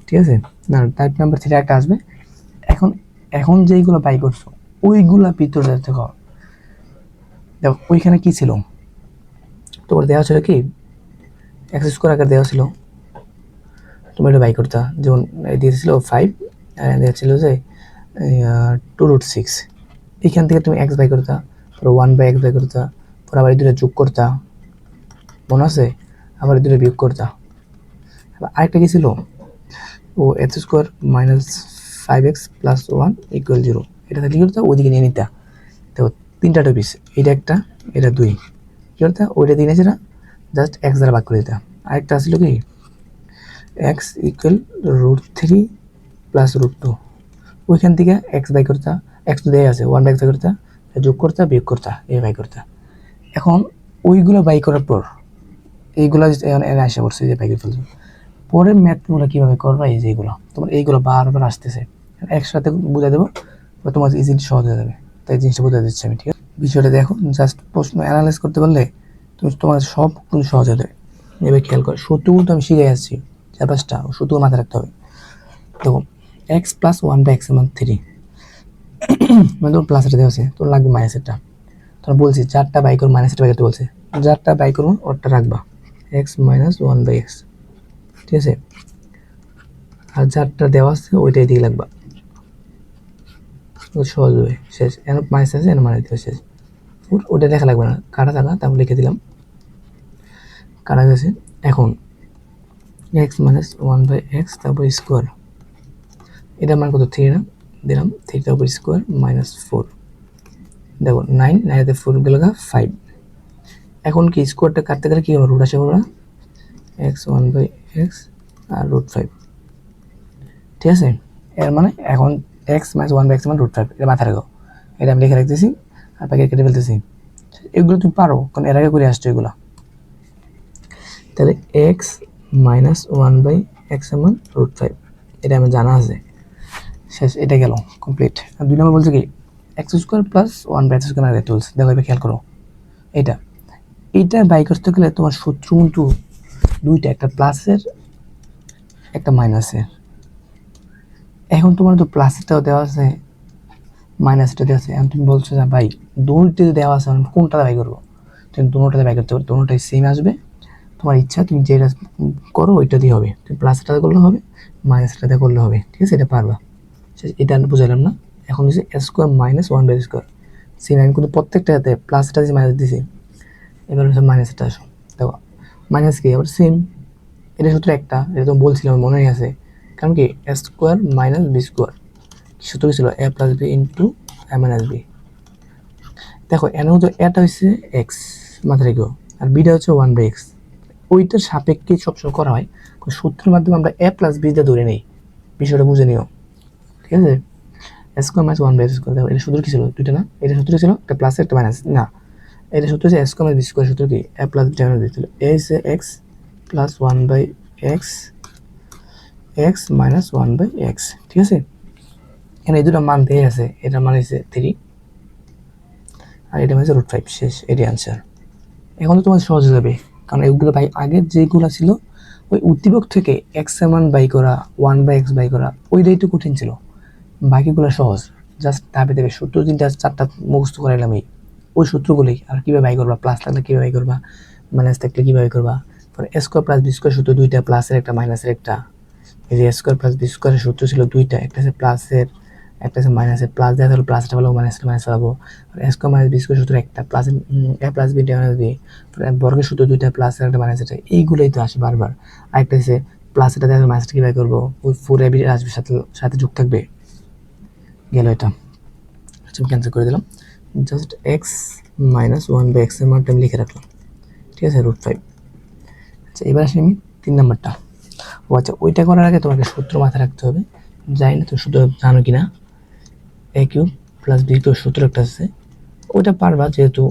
ঠিক আছে? না টাইপ নাম্বার 3 একটা আসবে। এখন যেইগুলো বাই করছো ওইগুলা ভিতরে দেখো, ওইখানে কি ছিল তোমার দেওয়া ছিল, কি এক্স স্কোয়ার আকার দেওয়া ছিল, তুমি এটা বাই করতা, যেমন দিয়েছিল 5 আর দেওয়া ছিল যে 2√6, এইখান থেকে তুমি এক্স বাই করতা, পরে 1/x বাই করতা, পরে আবার এই দুটো যোগ করতা, মনে আছে? আবার এই দুটো বিয়োগ করতা। আরেকটা কি ছিল, ও X square minus 5x plus 1 equal 0, এটা কি করতা, ওইদিকে নিয়ে নিতা। দেখো 3টা টপিস, এটা একটা, এটা 2, কি করতা, ওইটা দিয়ে নিয়েছে না, জাস্ট এক্স দ্বারা ভাগ করে দিতা। আরেকটা আসলো কি এক্স ইকুয়াল √3 প্লাস √2, ওইখান থেকে এক্স বাই করতা, এক্স তো দেয়া আছে, 1/x বাই করতা, যোগ করতা বিয়োগ করতা, এ বাই করতা। এখন ওইগুলো বাই করার পর এইগুলো এনে আসা পড়ছে যে বাই করে ফেলছো। পরের ম্যাথগুলো কীভাবে করবা, এই যে এইগুলো তোমার এইগুলো বারবার আসতেছে, একসাথে বুঝাই দেবো, তোমার ইজিলি সহজ হয়ে যাবে, তাই জিনিসটা বুঝাই দিচ্ছি আমি, ঠিক আছে? বিষয়টা দেখো, জাস্ট প্রশ্ন অ্যানালাইজ করতে পারলে তুমি তোমার সব কিন্তু সহজ হয়ে যাবে। এবার খেয়াল করো, সূত্রগুলো তো আমি শিখে আসছি 4-5টা, সূত্র মাথায় রাখতে হবে। দেখো x plus one by x সমান 3, মানে তোমার প্লাস এটা দেওয়া আছে, তোর লাগবে মাইনাস এটা। তোর বলছি 4টা বাই করো, মাইনাস এটা বাই করতে বলছে, 4টা বাই করো ওরটা রাখবা, x minus one by x, ঠিক আছে। আর 4টা দেওয়া আছে ওইটাই দিয়ে লাগবা, সহজ হবে। শেষ, এন মাইনাস আছে, এন মাইনাস দিও, শেষ। ওটা দেখা লাগবে না, কাটা থাকা, তারপর লিখে দিলাম, কাটা গেছে। এখন x minus one by x, তারপর স্কোয়ার, এটার মান কত 3 না, দিলাম 3, তারপর স্কোয়ার মাইনাস 4, দেখো 9, 9 4 গেল 5। এখন কি স্কোয়ারটা কাটতে গেলে কি হবে, রুট আসে বলবো না, এক্স ওয়ান বাই এক্স আর রুট 5, ঠিক আছে। এর মানে এখন x minus one by x মানে রুট 5, এটা মাথায় রাখো। এটা আমি লিখে রাখতেছি আর প্যাকেট কেটে ফেলতেছি। এগুলো তুমি পারো, কারণ এর আগে করে আসছো এগুলো। তাহলে x minus one by x সমান রুট 5, এটা আমার জানা আছে। শেষ, এটা গেল কমপ্লিট। আর 2 নম্বর বলছে কি, x square plus one by x square minus টুলস, দেখো এবার খেয়াল করো, এটা এইটা বাই করতে গেলে তোমার সূত্র কিন্তু দুইটা, একটা প্লাসের একটা মাইনাসের। এখন তোমার তো প্লাসেরটাও দেওয়া আছে, মাইনাসটা দেওয়া আছে। এখন তুমি বলছো যে ভাই দুইটা দেওয়া আছে, আমি কোনটাতে বাই করবো? তুমি দুটোটাতে বাই করতে পারো, দুটোটাই সেম আসবে। তোমার ইচ্ছা, তুমি যেটা করো ওইটা দিয়ে হবে। তুমি প্লাসটাতে করলে হবে, মাইনাসটাতে করলে হবে, ঠিক আছে, এটা পারবা। এটা বুঝালাম না। এখন হচ্ছে square minus one by square, same. আমি কিন্তু প্রত্যেকটাতে প্লাসটা দিয়ে মাইনাস দিছি, এবার হচ্ছে মাইনাসটা আসো, দেখো মাইনাস কি আবার সেম, এটা সূত্র একটা, এটা তো বলছিলাম মনেই আছে। কারণ কি স্কোয়ার মাইনাস বি স্কোয়ার, সূত্র কি ছিল, A plus B into A minus B. দেখো এর মধ্যে এটা হচ্ছে এক্স, মাথায় রেখো, আর বিটা হচ্ছে ওয়ান বাই এক্স। ওইটার সাপেক্ষে সবসময় করা হয়, সূত্রের মাধ্যমে আমরা এ প্লাস বিটা ধরে নেই, বিষয়টা বুঝে নিও, ঠিক আছে। Square minus one by square, দেখো এটা সূত্র কি ছিল, দুইটা না, এটা সূত্র ছিল একটা প্লাস একটা মাইনাস, না এটা সূত্র হচ্ছে স্কোয়ার মাইনাস বি স্কোয়ার, সূত্র কি এ প্লাস বিটা মাইনাস বি ছিল, এ হচ্ছে x plus one by x, x minus one by x, ঠিক আছে। এখানে এই দুটো মান দেওয়া আছে, এটার মান হচ্ছে 3 আর এটা হচ্ছে রুট 5, শেষ, এটাই আনসার। এখন তো তোমার সহজ হয়ে যাবে, কারণ এগুলো বাই আগের যেগুলো ছিল ওই উদ্দীপক থেকে এক্স এর মান বাই করা, ওয়ান বাই এক্স বাই করা, ওইটাই একটু কঠিন ছিল, বাকিগুলো সহজ। জাস্ট ধাপে ধাপে সূত্র 3-4টা মুখস্থ করাইলাম, ওই সূত্রগুলোই। আর কীভাবে বাই করবা, প্লাস থাকলে কীভাবে বাই করবা, মাইনাস থাকলে কীভাবে করবা। পরে স্কোয়ার প্লাস বি স্কোয়ার সূত্র দুইটা, প্লাসের একটা মাইনাসের একটা। এই যে স্কোয়ার প্লাস বি স্কোয়ারের সূত্র ছিল দুইটা, একটা আছে প্লাসের, একটা আছে মাইনাসের। প্লাস দেওয়া থাকলে প্লাসটা পাবো, মাইনাসটা মাইনাস পাবো। স্কোয়ার মাইনাস বি স্কোয়ার সূত্র একটা, প্লাস এ প্লাস বি মাইনাস বি। বর্গের সূত্র দুইটা, প্লাসের একটা মাইনাস একটা, এইগুলোই তো আসে বারবার। আরেকটা হচ্ছে প্লাসটা দেওয়া মাইনাসটা কীভাবে করবো, ওই 4ab আসবে, সাথে সাথে যোগ থাকবে, গেল এটা। আমি ক্যান্সেল করে দিলাম, just x minus one by এক্সের মানটা আমি লিখে রাখলাম, ঠিক আছে, রুট 5। আচ্ছা এবার আসি আমি 3 নাম্বারটা। ও আচ্ছা, ওইটা করার আগে তোমাকে সূত্র মাথায় রাখতে হবে, জানি না তুমি সূত্র জানো কি না। এ কিউব প্লাস বি কিউব সূত্র একটা আছে, ওইটা পারবা যেহেতু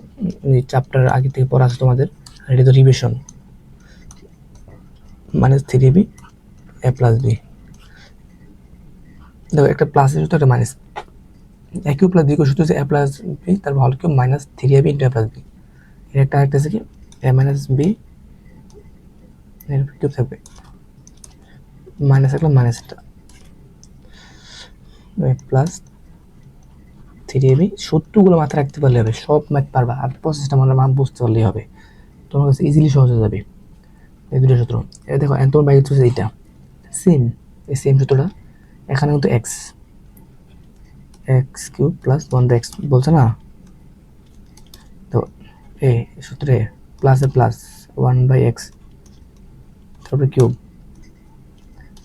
চ্যাপ্টার আগে থেকে পড়া আছে তোমাদের, আর এটা তো রিভিশন। মাইনাস 3ab এ প্লাস বি, দেখো একটা প্লাসের সূত্র, একটা মাইনাস। এ কিউব প্লাস বি কিউব সূত্র হচ্ছে এ প্লাস বি, তারপর হল কিউব মাইনাস 3ab ইন্টু এ প্লাস বি। এর একটা আরেকটা আছে কি এ মাইনাস বি, এর কিউব থাকবে, মাইনাস থাকলে মাইনাসটা প্লাস 3ab। সূত্রগুলো মাথায় রাখতে পারলে হবে, সব ম্যাথ পারবা, আর প্রসেসটা মনে মান বুঝতে পারলেই হবে, তোমার কাছে ইজিলি সহজ হয়ে যাবে এই দুটো সূত্র। এবার দেখো এখন তোমার বাইরে হচ্ছে এইটা সেম, এই সেম সূত্রটা এখানে কিন্তু x, x cube plus one by x বলছে না, তো এই সূত্রে প্লাসে প্লাস ওয়ান বাই এক্স, তারপরে কিউব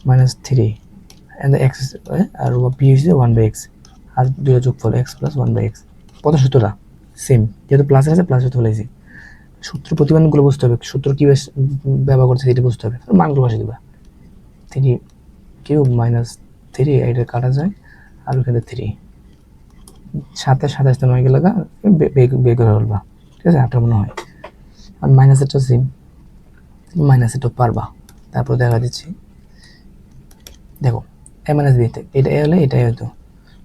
মাইনাস 3 অ্যান্ড এক্স, আর বি হচ্ছে ওয়ান বাই এক্স, আর দুটো যোগফল x plus one by x. প্রথম সূত্রটা সেম, যেহেতু প্লাসের আছে প্লাস সূত্র বলেছি। সূত্র প্রতিমানগুলো বুঝতে হবে, সূত্র কী ব্যবহার করছে এটা বুঝতে হবে, মানগুলো বসে দেবা। 3 কিউব মাইনাস 3, এটা কাটা যায়, আর ওখানে 3, 27 9 লাগা বের করে ফেলবা, ঠিক আছে, 8 মনে হয়। আর মাইনাসেরটা সেম, মাইনাসেরটা পারবা। তারপর দেখা দিচ্ছি, দেখো এ মাইনাস বি, এটা এ হলে এটাই হতো,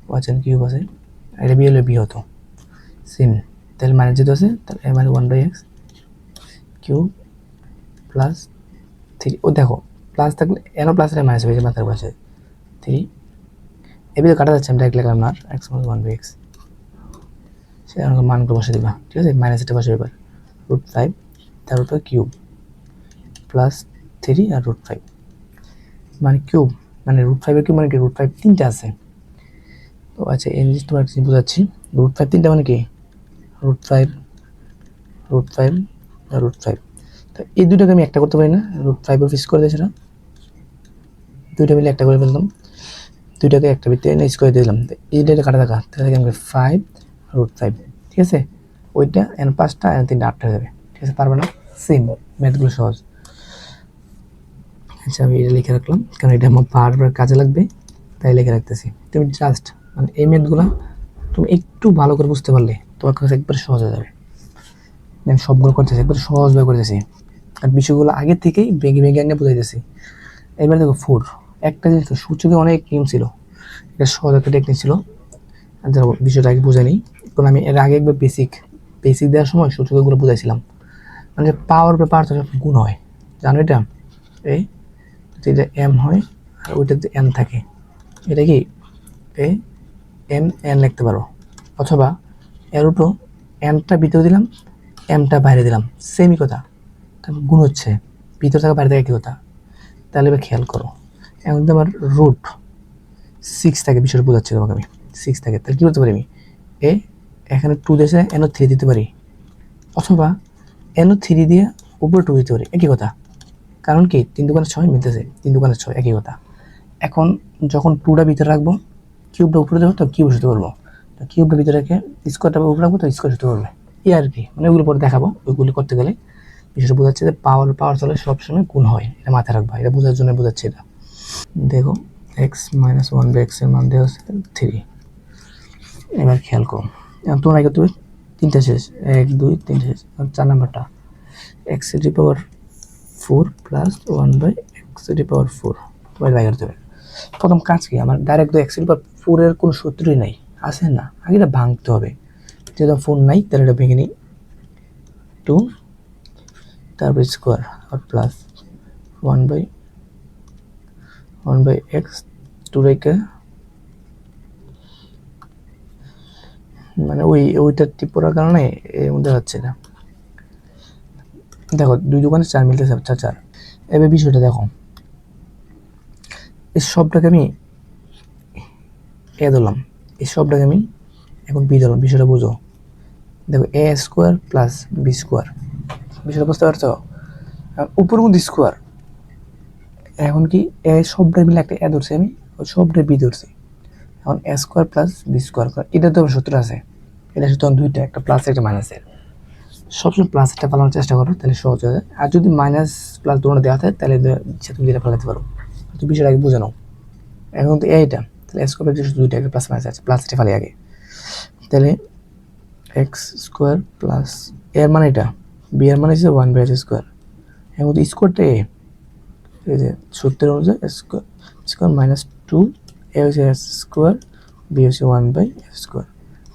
ওয়াচেন কিউব আছে, এটা বি হলে বি হতো, সেম। তাহলে মাইনাস যেহেতু আছে তাহলে এ মানে 1/x কিউব প্লাস 3। ও দেখো প্লাস থাকলে এনও প্লাস এটা মাইনাস হয়ে যায় মাথার পাশে 3। এবার কাটা যাচ্ছে আমি ডাইরেক্ট লিখলাম না এক্স মানে 1/x সে মানগুলো বসে দিবা, ঠিক আছে। মাইনাস এটা বসে এবার √5 তার উপর কিউব প্লাস 3 আর √5 মানে কিউব মানে √5 কিউব মানে কি √5 তিনটা আছে। তো আচ্ছা এই জিনিস তোমার বোঝাচ্ছি। √5 তিনটা মানে কি √5 √5 আর √5। তো এই দুটোকে আমি একটা করতে পারি না, √5 এর ফিক্স করে দিয়েছি না, দুইটা মিলে একটা করে ফেললাম, দুইটাকে একটা ভিতরে এনে স্কোয়ার দিলাম। এইটা কাটা থাকা তাহলে আমাকে 5 √5, ঠিক আছে। ওইটা এন 5টা এন 3টা 8টা হয়ে যাবে, ঠিক আছে। পারবে না সেম ম্যাথগুলো সহজ। আচ্ছা আমি এটা লিখে রাখলাম কারণ এটা আমার বারবার কাজে লাগবে তাই লিখে রাখতেছি। তুমি জাস্ট মানে এই ম্যাথগুলো তুমি একটু ভালো করে বুঝতে পারলে তোমার কাছে একবার সহজ হয়ে যাবে। আমি সবগুলো করতেছি একবার সহজভাবে করতেছি আর বিষয়গুলো আগে থেকেই ভেঙে ভেঙে এনে বুঝাইতেছি। এবার দেখো 4 একটা জিনিস সূচকে অনেক নিয়ম ছিল, এটা সহজ একটা টেকনিক ছিল। যারা বিষয়টা আগে বুঝে নিই, কারণ আমি এর আগে একবার বেসিক দেওয়ার সময় সূচকগুলো বুঝাইছিলাম। মানে পাওয়ার ব্যাপার তো গুণ হয়, জানো এটা। এই যেটা এম হয় আর ওইটাতে এন থাকে, এটা কি এ এম এন লিখতে পারো, অথবা এর উপর এনটা ভিতরে দিলাম এমটা বাইরে দিলাম, সেমই কথা। তারপর গুণ হচ্ছে ভিতর থাকা বাইরে থাকা একই কথা। তাহলে এবার খেয়াল করো, এখন যদি আমার √6 থাকে, বিষয়টা বোঝাচ্ছি তোমাকে আমি, 6 থাকে তাহলে কী করতে পারি আমি এ এখানে 2 দেশে এনও 3 দিতে পারি, অথবা এনও 3 দিয়ে উপরে 2 দিতে পারি, একই কথা। কারণ কি 3 দোকানে 6 মিলতেছে, 3 দোকানে 6 একই কথা। এখন যখন 2টা ভিতরে রাখবো কিউবটা উপরে দেবো তো কিউব শুতে পারবো, তো কিউবটা ভিতরে রেখে স্কোয়ারটা উপরে রাখবো তো স্কোয়ার শুতে পারবে, এই আর কি। মানে ওগুলো পরে দেখাবো, ওইগুলি করতে গেলে বিষয়টা বোঝাচ্ছে যে পাওয়ার পাওয়ার চলে সবসময় গুণ হয়, এটা মাথায় রাখবা, এটা বোঝার জন্য বোঝাচ্ছে এটা। দেখো x মাইনাস 1/x এর মান দেওয়া হচ্ছে 3। এবার খেয়াল করো, এখন তোমরা আগে তুমি তিনটা শেষ, 1 2 3 শেষ, 4 নাম্বারটা x⁴ প্লাস 1/x⁴ তোমার বাই করতে হবে। প্রথম কাজ কি আমার ডাইরেক্ট x⁴ এর কোনো সূত্রই নাই, আছে না, আগে এটা ভাঙতে হবে। যেহেতু 4 নাই তাহলে এটা ভেঙে নিই 2 তারপর স্কোয়ার আর প্লাস 1/x 2 রেখে মানে ওইটা টিপ পড়ার কারণে এর মধ্যে হচ্ছে না। দেখো 2 দোকানে 4 মিলতেছে, 4 4। এবার বিষয়টা দেখো, এই সবটাকে আমি এ ধরলাম, এই সবটাকে আমি এখন বি ধরলাম, বিষয়টা বুঝো। দেখো a² প্লাস b², বিষয়টা বুঝতে পারছো। উপর মধ্যে স্কোয়ার, এখন কি এ সবটা মিলে একটা এ ধরছি আমি, ওই সবটা বি ধরছি। এখন a² প্লাস b², এটা তো সূত্র আছে, এটা সূত্র দুইটা, একটা প্লাস একটা মাইনাসের। সবসময় প্লাস একটা পালানোর চেষ্টা করো তাহলে সহজ হয়ে যায়। আর যদি মাইনাস প্লাস দুটো দেওয়া থাকে তাহলে তুমি যেটা পালাতে পারো, তো বিষয়টা আগে বুঝে নাও। এখন তো এইটা তাহলে a² দুইটা, একটা প্লাস মাইনাস আছে, প্লাস এটা ফালি আগে। তাহলে x² প্লাস এর মানে এটা, বি এর মানে হচ্ছে 1/x²। এখন তো স্কোয়ারটা এই যে সূত্রের অনুযায়ী স্কোয়ার মাইনাস 2 এ হচ্ছে s², বি হচ্ছে 1/x²,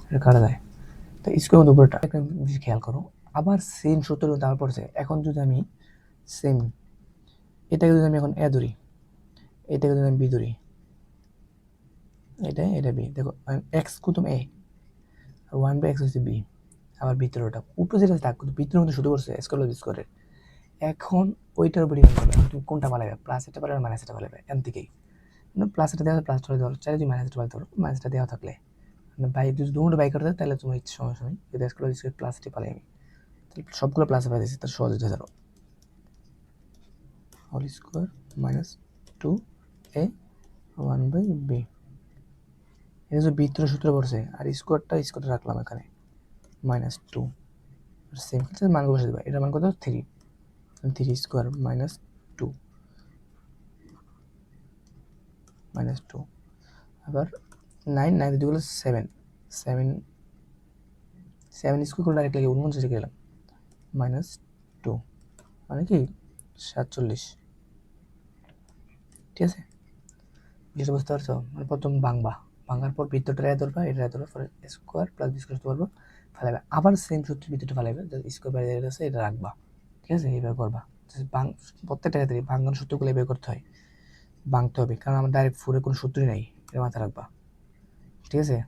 এটা কাটা যায়। তো স্কোয়ার মধ্যে উপরেটা একটা জিনিস খেয়াল করো, আবার সেম সূত্র তারপর পড়ছে। এখন যদি আমি সেম এটাকে যদি আমি এখন এ ধরি, এটাকে যদি আমি বি ধরি, এটা বি, দেখো এক্স কুতুম এ আর 1/x হচ্ছে বি, আবার ভিতরে ওটা উপরে যেটা থাক কিন্তু ভিতরের মধ্যে শুধু করছে স্কোয়ার। এখন ওইটার উপর ডিপেন্ড করবে তুমি কোনটা পালাবে, প্লাস এটা পালাবে মাইনাস এটা পালাবে, এন থেকেই প্লাস এটা দেওয়া প্লাস দেওয়া চাইলে তুমি মাইনাস এটা পালাতে পারো, মাইনাসটা দেওয়া থাকলে বাই যদি দুটো বাই করতে তাহলে তুমি সমস্যা নেই, যদি স্কোয়ার প্লাসটি পালাই আমি তাহলে সবগুলো প্লাসে পাই দিচ্ছি, তার সহজ হতে ধরো whole square minus 2a 1/b। এটা যে ভিতরে সূত্র পড়ছে আর স্কোয়ারটা রাখলাম এখানে -2, সেম মান বসে দেবে, এটার মান কত 3² -2 আবার 9 দুগুলো 7 স্কোয়ার করে ডাইরেক্ট লাগে 49 গেলাম -2 মানে কি 47, ঠিক আছে। যেটা বুঝতে পারছো, মানে প্রথম ভাঙার পর ভিতরটা এ ধরবা, এটা ধরবা, পরে স্কোয়ার প্লাস বি স্কোয়ার পারবো, ফেলাবে, আবার সেম সূত্রের ভিতরে ফেলাবে, স্কোয়ার বাইরে আছে এটা রাখবা। ঠিক আছে, এইভাবে করবা। প্রত্যেকটা ক্ষেত্রে ভাঙানোর সূত্রগুলো এভাবে করতে হয়, ভাঙতে হবে, কারণ আমার ডাইরেক্ট ফোরে কোনো সূত্রই নাই, এটা মাথায় রাখবা। ঠিক আছে।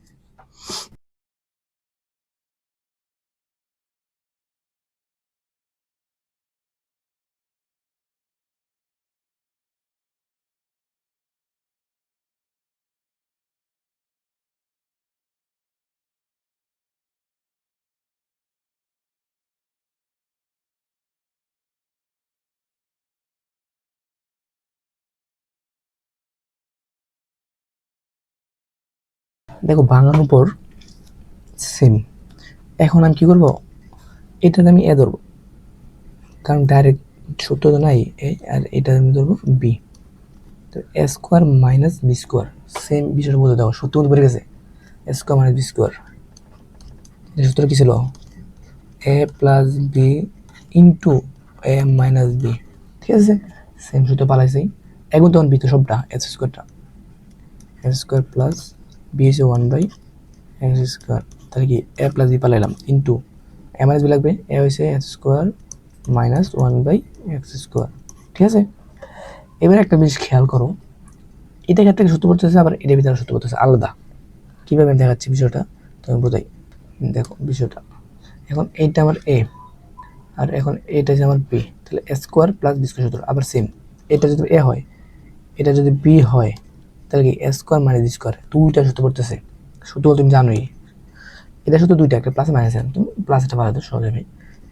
দেখো ভাঙানোর পর সেম, এখন আমি কি করব, এটাতে আমি এ ধরবো, কারণ ডাইরেক্ট সূত্র তো নাই এ, আর এটা আমি ধরবো বি। তো A square minus B square, same বিষয়টা বলতে দাও, সূত্র মধ্যে পড়ে গেছে, A square minus B square. এটা সূত্র কি ছিল, A plus B into A minus B. ঠিক আছে, সেম সূত্র পালাইছি। এখন তখন বি তো সবটা এস স্কোয়ারটা, এস স্কোয়ার প্লাস বি হচ্ছে 1/x স্কোয়ার, তাহলে কি a plus B পালাইলাম into A minus B লাগবে, এ হয়েছে x square minus 1/x square. ঠিক আছে, এবার একটা জিনিস খেয়াল করো, এটা ক্ষেত্রে সূত্র পড়তেছে, আবার এটার ভিতরে সূত্র পড়তেছে আলাদা। কীভাবে আমি দেখাচ্ছি বিষয়টা, তুমি বোঝাই। দেখো বিষয়টা, এখন এইটা আমার এ, আর এখন এটা যে আমার বি, তাহলে এ স্কোয়ার প্লাস বি স্কোয়ার সূত্র, আবার সেম, এটা যদি এ হয়, এটা যদি বি হয়, তাহলে কি এ স্কোয়ার মাইনাস বি স্কোয়ার, দুইটা সূত্র পড়তেছে। সূত্র তুমি জানোই, এটা শুধু দুইটা, একটা প্লাস মাইনাস, তুমি প্লাসটা বাড়াতে সহজ হবে।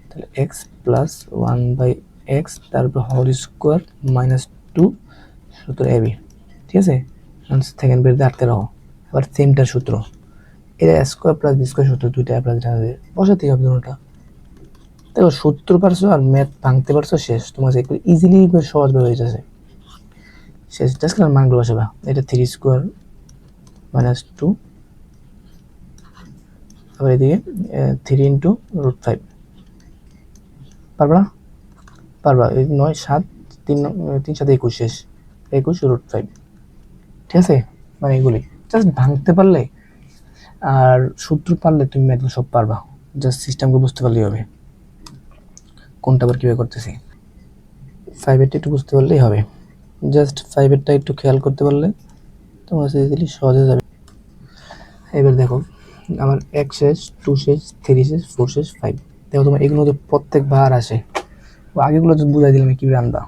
তাহলে এক্স প্লাস 1/x, তারপর হোল স্কোয়ার মাইনাস 2 সূত্র এ বি। ঠিক আছে, সেকেন্ড বেরতে আটকে রাখো। আবার সেমটার সূত্র, এটা স্কোয়ার প্লাস বি স্কোয়ার সূত্র, দুইটা প্লাস বসাতে হবে দুটোটা। দেখো সূত্র পারছো আর ম্যাথ ভাঙতে পারছো, শেষ, তোমার ইজিলি সহজভাবে হয়ে যাচ্ছে শেষ। জাস্ট মানগুলো বসাবা, এটা 3 স্কোয়ার মাইনাস 2, আবার এদিকে 3 ইন্টু √5, পারবা না? পারবা, এই 9 7 3 3 7 21 শেষ, 21 √5। ঠিক আছে, মানে এগুলি জাস্ট ভাঙতে পারলে আর সূত্র পারলে তুমি ম্যাথগুলো সব পারবা, জাস্ট সিস্টেমকে বুঝতে পারলেই হবে, কোনটা আবার কীভাবে করতেছি। 5-এরটা একটু বুঝতে পারলেই হবে, জাস্ট 5-এরটা একটু খেয়াল করতে পারলে তোমার ইজিলি সহজে যাবে। এবার দেখো আমার 1 শেষ, 2 শেষ, 3 শেষ, 4 শেষ, 5। দেখো তোমার এগুলো তো প্রত্যেকবার আসে, আগেগুলো যদি বুঝাই দিলাম কীভাবে আনবা।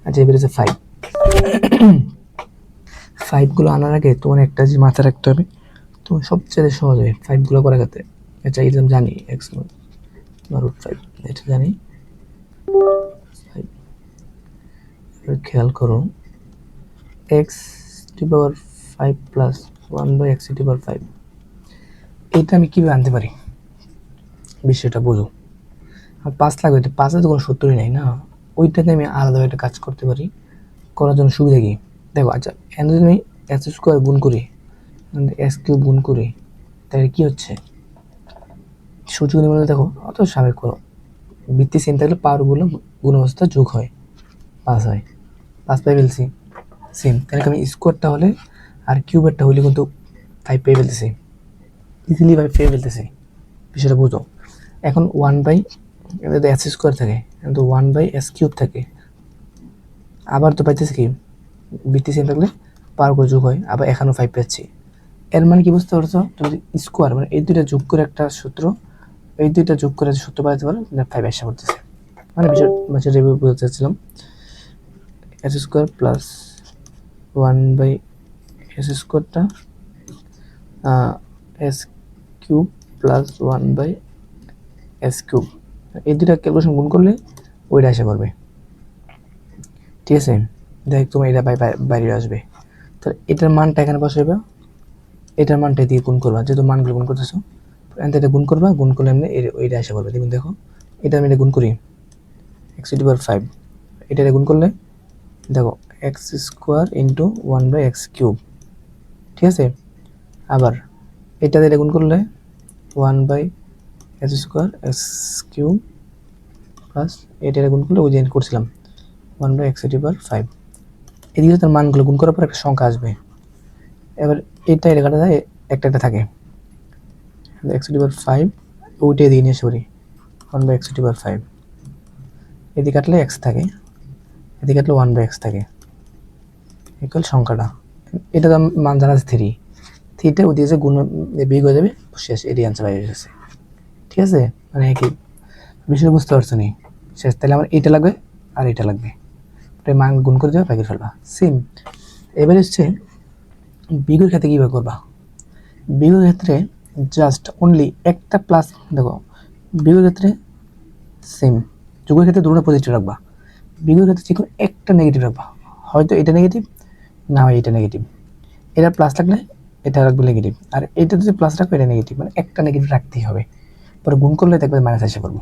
আচ্ছা এবার হচ্ছে 5, 5গুলো আনার আগে তোমার একটা যে মাথায় রাখতে হবে, তোমার সবচেয়ে সহজ হয় 5গুলো করার ক্ষেত্রে। আচ্ছা এটা আমি জানি এক্স √5, এটা জানি 5। এবার খেয়াল করো, এক্স টু পাওয়ার 5 প্লাস 1/x টু পাওয়ার 5, এটা আমি কীভাবে আনতে পারি বিষয়টা বোঝো। আর 5 লাগবে, 5-এর তো কোনো সূত্রই নাই না, ওইটাকে আমি আলাদাভাবে একটা কাজ করতে পারি, করার জন্য সুবিধা কি দেখো। আচ্ছা এখানে যদি আমি এক্স স্কোয়ার গুণ করি, এক্স কিউব গুণ করি, তাহলে কী হচ্ছে, সূচক নিবন্ধে দেখো অত স্বাভাবিক করো, ভিত্তি সেম থাকলে পাওয়ারগুলো গুণ অবস্থা যোগ হয়, 5 হয়, 5 পাই ফেলছি সেম, তাহলে আমি স্কোয়ারটা হলে আর কিউবেরটা হলে কিন্তু 5 পেয়ে ফেলতেছি, ইজিলি 5 পেয়ে ফেলতেছি, বিষয়টা বুঝো। এখন 1/, এটা এক্স স্কোয়ার থাকে, কিন্তু 1/s কিউব থাকে, আবার তো পাইতেছি কি ভিত্তি সেম থাকলে পাওয়ারগুলো যোগ হয়, আবার এখানেও 5 পাচ্ছি। এর মানে কি বুঝতে পারছো, তুমি স্কোয়ার মানে এই দুইটা যোগ করে একটা সূত্র, এই দুইটা যোগ করে সূত্র পাইতে পারো, 5 আসা করতেছে, মানে বিষয়টা বুঝতে চাচ্ছিলাম। এস স্কোয়ার প্লাস 1/s স্কোয়ারটা S cube plus 1/s cube, এই দুইটা ক্যালকুলেশন গুণ করলে ওইটা আসা করবে। ঠিক আছে, দেখ তোমার এটা বাইরে আসবে, তাহলে এটার মানটা এখানে বসাইবা, এটার মানটা দিয়ে গুণ করবা, যেহেতু মানগুলো গুণ করতেছো এটা গুণ করবা, গুণ করলে এমনি ওইটা আসা করবে। দেখুন দেখো এটা আমি এটা গুণ করি এক্স টু পাওয়ার 5, এটা গুণ করলে দেখো x square into 1/x cube. ঠিক আছে, আবার এটা দিয়ে গুণ করলে 1/x square x cube plus এটা গুণ করলে ওই যে করছিলাম 1/x টু পাওয়ার 5। এদিকে তার মানগুলো গুণ করার পর একটা সংখ্যা আসবে, এবার এটা কাটা যায়, একটা থাকে এক্স টু পাওয়ার 5, ওইটা এদিকে নিয়ে এসে করি 1/x^5, এদিকে কাটলে এক্স থাকে, এদিকে কাটলে 1/x থাকে, ইকুয়াল সংখ্যাটা, এটা তো মান জানা আছে 3, থ্রিটা ওদিকে যে গুণ বিয়োগ হয়ে যাবে, শেষ, এটি অ্যান্সার বাইরে এসেছে। ঠিক আছে, মানে কি বিষয় বুঝতে পারছো নি? শেষ। তাহলে আমার এইটা লাগবে আর এটা লাগবে, মান গুণ করে দেবে, বাইরে ফেলবা, সেম। এবার হচ্ছে বিয়োগের ক্ষেত্রে কীভাবে করবা? বিয়োগের ক্ষেত্রে জাস্ট অনলি একটা প্লাস, দেখো বিয়োগের ক্ষেত্রে সেম, যোগের ক্ষেত্রে দুটো পজিটিভ রাখবা, বিয়োগের ক্ষেত্রে যে কোনো একটা নেগেটিভ রাখবা, হয়তো এটা নেগেটিভ, না হয় এটা নেগেটিভ, এটা প্লাস থাকলে এটা রাখবে নেগেটিভ, আর এটা যদি প্লাস রাখবে এটা নেগেটিভ, মানে একটা নেগেটিভ রাখতেই হবে। পরে গুণ করলে দেখবে মাইনাস এসে করবো।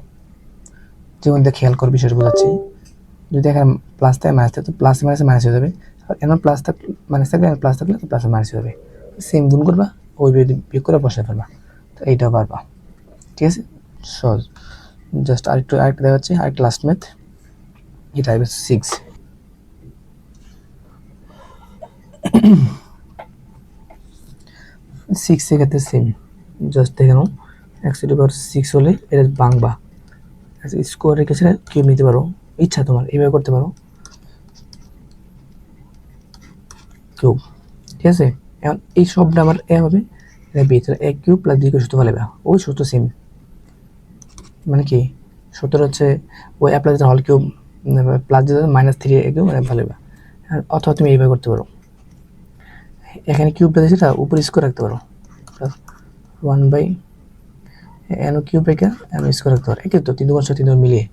যেমন দেখ, খেয়াল করে বিষয়টা বোঝাচ্ছি, যদি এখানে প্লাস থাকে মাইনাস থাকে, তো প্লাস মাইনাসে মাইনাস হয়ে যাবে, আর এমন প্লাস থাকলে মাইনাস থাকলে, প্লাস থাকলে তো প্লাসে মাইনাস হয়ে যাবে, সেম গুণ করবা, ওই বিয়োগ করে বসাতে পারবা, তো এইটাও পারবা। ঠিক আছে, সহজ। জাস্ট আরেকটা দেখা যাচ্ছে, আরেকটা লাস্ট ম্যাথ, এটা হবে 6, 6 এর ক্ষেত্রে সেম, জাস্ট দেখে নাও x^6 হলে এটা ভাঙবা, স্কোয়ারের কাছে কিউব নিতে পারো, ইচ্ছা তোমার এইভাবে করতে পারো, কিউব। ঠিক আছে, এখন এই সবটা আমার এ হবে, এটা বি, তাহলে a cube plus b cube সূত্র ফেলে, ওই সূত্র সেম, মানে কি সূত্র হচ্ছে ওই a প্লাস হল কিউব প্লাস -3 a কিউব মানে ফেলে, অথবা তুমি এইভাবে করতে পারো, এখানে কিউবটা দিয়েছে তা উপরে স্কোয়ার রাখতে পারো, 1/n কিউব রেখে n স্কোয়ার রাখতে পারো, একই তো 3 2 3 মিলিয়ে,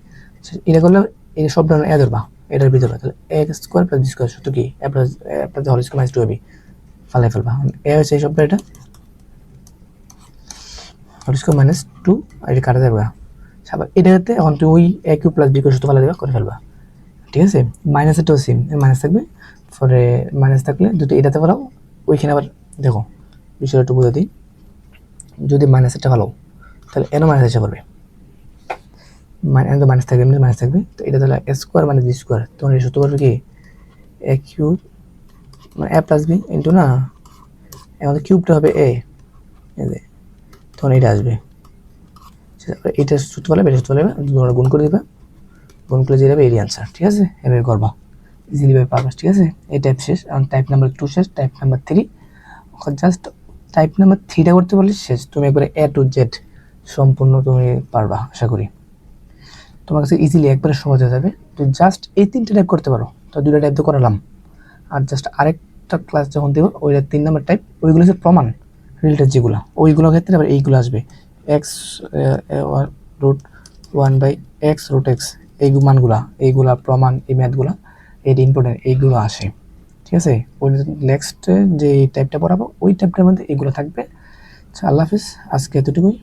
এটা করলে এই সবটা এ ধরবা, এটার ভিতরে, তাহলে a square plus b square সূত্র কি, a প্লাস হল স্কোয়ার মাইনাস 2ab, ফালাই ফেলবা, এ হচ্ছে এই সবটা, এটা হল স্কোয়ার মাইনাস 2, আর এটা কাটা যাবে, আবার এটাতে এখন তুমি ওই a cube plus b cube সূত্র ফালাই দেবা, করে ফেলবা। ঠিক আছে, মাইনাসেরটাও সেম, মাইনাস থাকবে, পরে মাইনাস থাকলে দুটো এটাতে ফেলাও, ওইখানে আবার দেখো বিষয়টা একটু বুঝে দিই, যদি মাইনাসেরটা ফেলাও তাহলে এনও মাইনাস এসে পড়বে, মাইনাস থাকবে, এমনি মাইনাস থাকবে, তো এটা তাহলে এ স্কোয়ার মানে বি স্কোয়ার, তখন এই সূত্র করবে কি এ কিউব মানে এ প্লাস বি ইন্টু, না আমাদের কিউবটা হবে এ, তখন এটা আসবে, এইটা সূত্র ফেলে, এটা সূত্র ফেলে তোমরা গুণ করে দেবে, গুণ করে দিয়ে যাবে এই অ্যান্সার। ঠিক আছে, এভাবে করবা, ইজিলি ভাবে পারবা। ঠিক আছে, এই টাইপ শেষ, আর টাইপ নাম্বার 2 শেষ, type number 3 just type number 3টা করতে পারলে শেষ, তুমি একবারে A to Z সম্পূর্ণ তুমি পারবা, আশা করি তোমার কাছে ইজিলি একবারে সহজ হয়ে যাবে। তো জাস্ট এই 3টে টাইপ করতে পারো, তো 2টা টাইপ তো করালাম, আর জাস্ট আরেকটা ক্লাস যখন দেবো ওইটা 3 নাম্বার টাইপ, ওইগুলো হচ্ছে প্রমাণ রিলেটেড, যেগুলো ওইগুলোর ক্ষেত্রে আবার এইগুলো আসবে, এক্স √1/x√x, এই মানগুলা, এইগুলা প্রমাণ, এই ম্যাথগুলা, এটা ইম্পর্টেন্ট, এইগুলো আসে। ঠিক আছে, ওই নেক্সট যে টাইপটা পড়াবো ওই টাইপটার মধ্যে এগুলো থাকবে। আল্লাহ হাফিজ, আজকে এতটুকুই।